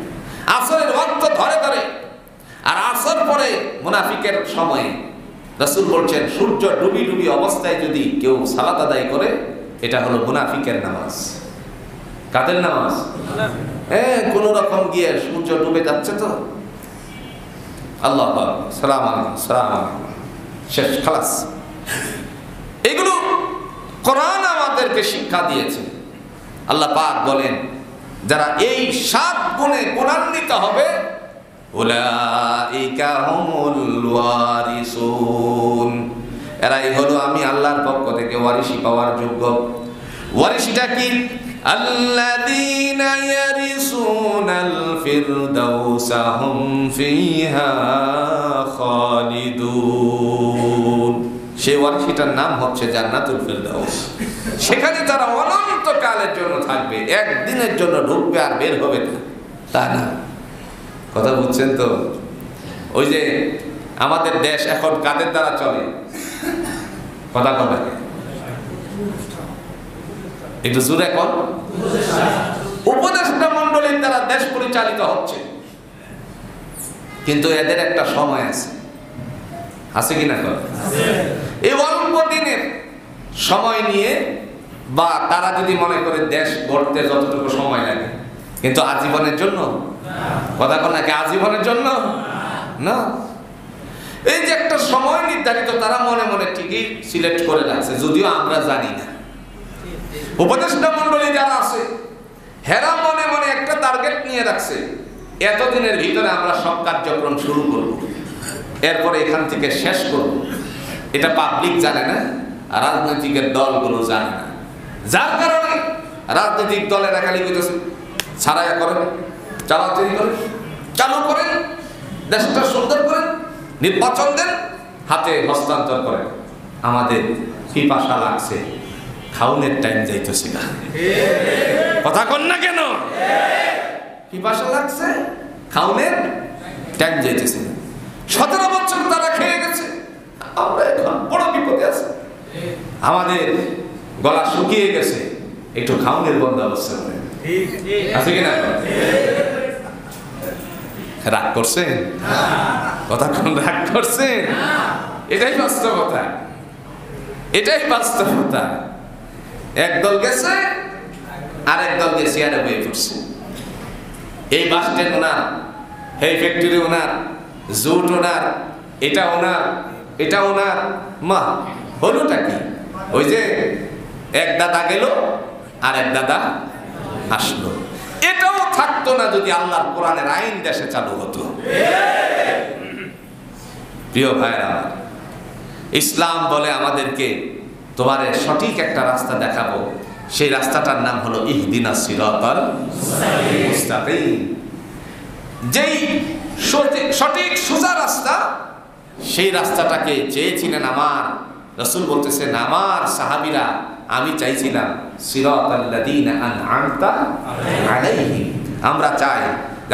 আসরের ওয়াক্ত ধরে ধরে, আর আসর পরে মুনাফিকের সময়ে রাসূল বলছেন সূর্য ডুবি ডুবি অবস্থায় যদি কেউ সালাত আদায় করে, এটা হলো মুনাফিকের নামাজ। কাদের নামাজ? কোন রকম গিয়ে সূর্য ডুবে যাচ্ছে তো আল্লাহ সালাম আলাইকুম, সালাম আলাইকুম, শেষ, খালাস। এগুলো কোরআন আমাদেরকে শিক্ষা দিয়েছে। আল্লাহ পাক বলেন যারা এই 7 গুণে গুণান্বিত হবে, উলাইকা হুমুল ওয়ারিসুন, এরাই হলো আমি আল্লাহর পক্ষ থেকে ওয়ারিশি পাওয়ার যোগ্য। ওয়ারিশিটা কি? আল্লাযীনা ইয়ারিসুনাল ফিরদাউসা হুম ফিহা খালিদুন। সেই ওয়ারিশটার নাম হচ্ছে জান্নাতুল ফিরদাউস। সেখানে তারা অনন্তকালের জন্য থাকবে, একদিনের জন্য ঢুকবে আর বের হবে না, তা না। কথা বুঝছেন তো? ওই যে আমাদের দেশ এখন কাদের দ্বারা চলে? কথা কবে একটু জোরে কর। উপদেষ্টা মণ্ডলীর দ্বারা দেশ পরিচালিত হচ্ছে, কিন্তু এদের একটা সময় আছে কিনা? এই অল্প দিনের সময় নিয়ে বা তারা যদি মনে করে দেশ গড়তে যতটুকু সময় লাগে, কিন্তু আজীবনের জন্য কথা কর নাকি? আজীবনের জন্য না। এই যে একটা সময় নির্ধারিত তারা মনে মনে ঠিকই সিলেক্ট করে রাখছে, যদিও আমরা জানি না। উপদেষ্টা মণ্ডলী যারা আছে হেরা মনে মনে একটা টার্গেট নিয়ে রাখছে, এতদিনের ভিতরে আমরা সব কার্যক্রম শুরু করব, এরপরে এখান থেকে শেষ করব। এটা পাবলিক জানে না, রাজনৈতিক দলগুলো জানে না, যার কারণে রাজনৈতিক দলের একালি কইতেছে ছাড়াইয়া করেন, চালাচালি করেন, চালু করেন, দেশটা সুন্দর করেন, নির্বাচন দেন, হাতে হস্তান্তর করেন। আমাদের পিপাসা লাগছে, খাউনের টাইম যাইতেছে না। কথা কন না কেন? পিপাসা লাগছে, খাউনের টাইম যাইতেছে না। 17 বছর তারা খেয়ে গেছে, আমরা এখন বড় বিপদে আছি। আমাদের গলা শুকিয়ে গেছে, একটু খাউনের বন্দোবস্ত করেন। আছে কিনা? রাগ করছেন? কথা কোন রাগ করছেন? এটাই বাস্তবতা, এটাই বাস্তবতা। একদল গেছে আর একদল গেছে আর বয়ে পড়ছে। এই বাস স্ট্যান্ড ওনার, এই ফ্যাক্টরি ওনার, জুট ওনার, এটা ওনার, এটা ওনার। মা হলোটা কি? ওই যে এক দাদা গেল আর এক দাদা আসলো। এটাও থাকতো না যদি আল্লাহর কোরআনের আইন দেশে চালু হতো। প্রিয় ভাইরা, ইসলাম বলে আমাদেরকে তোমার সঠিক একটা রাস্তা দেখাবো, সেই রাস্তাটার নাম হলো ইহদিনাস সিরাতাল মুস্তাকিম। যেই সঠিক সোজা রাস্তা, সেই রাস্তাটাকে চেয়েছিলেন আমার রাসূল। বলতেছেন আমার সাহাবীরা, আমি চাইছিলাম সিরাতাল্লাযীনা আন'আমতা আলাইহিম। আমরা চাই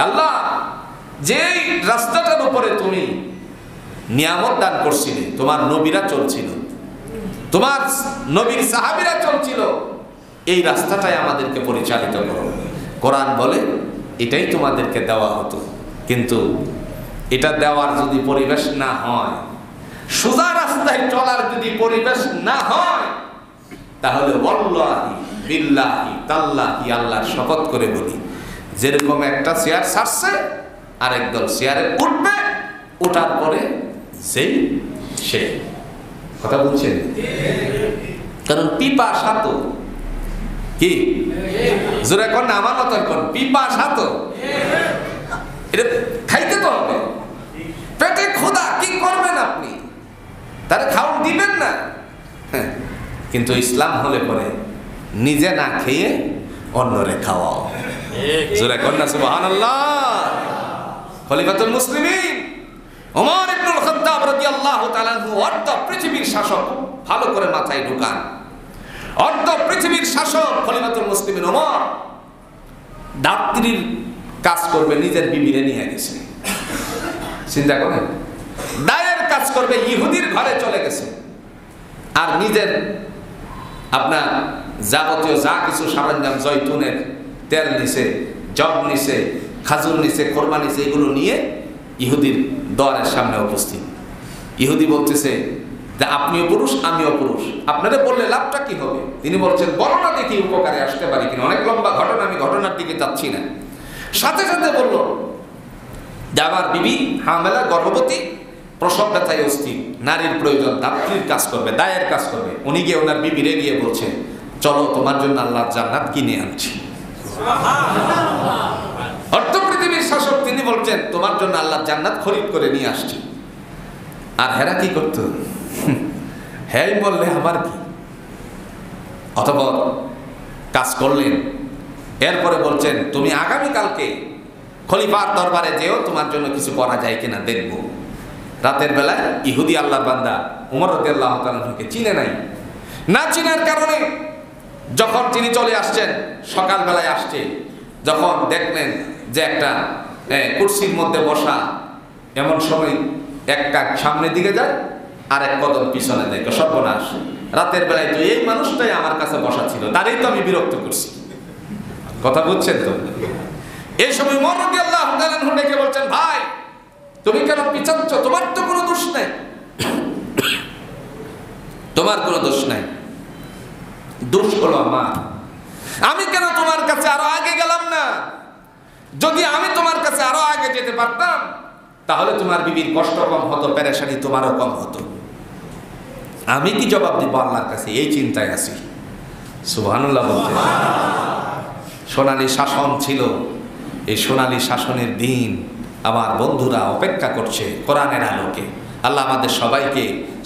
আল্লাহ যেই রাস্তাটার উপরে তুমি নিয়ামত দান করছিলে, তোমার নবীরা চলছিল, তোমার নবীর সাহাবীরা চলছিল, এই রাস্তাটাই আমাদেরকে পরিচালিত করো। কোরআন বলে এটাই তোমাদেরকে দেওয়া হতো, কিন্তু এটা দেওয়ার যদি পরিবেশ না হয়, সোজা রাস্তায় চলার যদি পরিবেশ না হয়, তাহলে ওয়াল্লাহি বিল্লাহি তাল্লাহি, আল্লাহর শপথ করে বলি, যেরকম একটা চেয়ার ছাড়ছে আর একদল চেয়ারে উঠবে, ওঠার পরে সেই সে। কথা বলছেন? কারণ পিপাসা তো কি জোরে কোন না আমার মতন কোন পিপাসা তো এটা খাইতে তো হবে, পেটে ক্ষুধা, কি করবেন আপনি? তারে খাওয়া দিবেন না। কিন্তু ইসলাম হলে পরে নিজে না খেয়ে অন্যরে খাওয়াও। জোরে কোন না সুবহানাল্লাহ। খলিফাতুল মুসলিমিন ওমর ইবনুল খাত্তাব রাদিয়াল্লাহু তাআলা আনহু অর্ধ পৃথিবীর শাসক, ভালো করে মাথায় ঢুকান। অর্ধ পৃথিবীর শাসক খলিফাতুল মুসলিমিন ওমর দাত্রীর কাজ করবে, নিজের বিবিরে নিয়ে গেছে। চিন্তা করেন, দায়ের কাজ করবে, ইহুদির ঘরে চলে গেছে, আর নিজের আপনার যাবতীয় যা কিছু সরঞ্জাম, জয়তুনের তেল নিছে, জব নিছে, খাজুর নিছে, কোরমা নিছে, এগুলো নিয়ে ইহুদির দ্বারের সামনে উপস্থিত। ইহুদি বলতেছে যে আপনিও পুরুষ, আমিও পুরুষ, আপনারা বললে লাভটা কি হবে? তিনি বলছেন বলো না দেখি উপকারে আসতে পারি কিনা। অনেক লম্বা ঘটনা, আমি ঘটনার দিকে যাচ্ছি না। সাথে সাথে বলল যে আমার বিবি হামেলা, গর্ভবতী, প্রসব ব্যথায় অস্থির, নারীর প্রয়োজন, দাত্রীর কাজ করবে, দায়ের কাজ করবে। উনি গিয়ে ওনার বিবিরে গিয়ে বলছে চলো তোমার জন্য আল্লাহর জান্নাত কিনে আনছি। অর্ধ পৃথিবীর শাসক তিনি বলছেন তোমার জন্য আল্লাহর জান্নাত খরিদ করে নিয়ে আসছি। আর হেরা কি করত? হ্যাঁ বললে আমার কি, অথবা কাজ করলেন। এরপরে বলছেন তুমি আগামীকালকে খলিফার দরবারে যেও, তোমার জন্য কিছু করা যায় কিনা দেখবো। রাতের বেলায় ইহুদি আল্লাহর বান্দা উমর রাদিয়াল্লাহু তাআলা আনহুকে চিনে নাই। না চিনার কারণে যখন তিনি চলে আসছেন, সকালবেলায় আসছে, যখন দেখলেন যে একটা কুরসির মধ্যে বসা, এমন সময় একটা সামনের দিকে যায় আর এক কদম পিছনে দেয়। সর্বনাশ, রাতের বেলায় তো এই মানুষটাই আমার কাছে বসা ছিল, তারই তো আমি বিরক্ত করছি। কথা বুঝছেন তো? এই সময় উমর রাদিয়াল্লাহু তাআলা আনহু ডেকে বলছেন, ভাই তুমি কেন পিছাচ্ছ? তোমার তো কোনো দোষ নাই, তোমার কোনো দোষ নাই, দোষ হলো আমার। আমি কেন তোমার কাছে আরো আগে গেলাম না? যদি আমি তোমার কাছে আরো আগে যেতে পারতাম তাহলে তোমার বিবির কষ্ট কম হতো, পেরেশানি তোমারও কম হতো। আমি কি জবাব দিব আল্লাহর কাছে, এই চিন্তায় আছি। সুবহানাল্লাহ বলতে সোনালী শাসন ছিল, এই সোনালী শাসনের দিন আমার বন্ধুরা অপেক্ষা করছে কোরআনের আলোকে। আল্লাহ আমাদের সবাইকে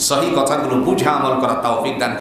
সহি কথাগুলো বুঝে আমল করা তৌফিক দান।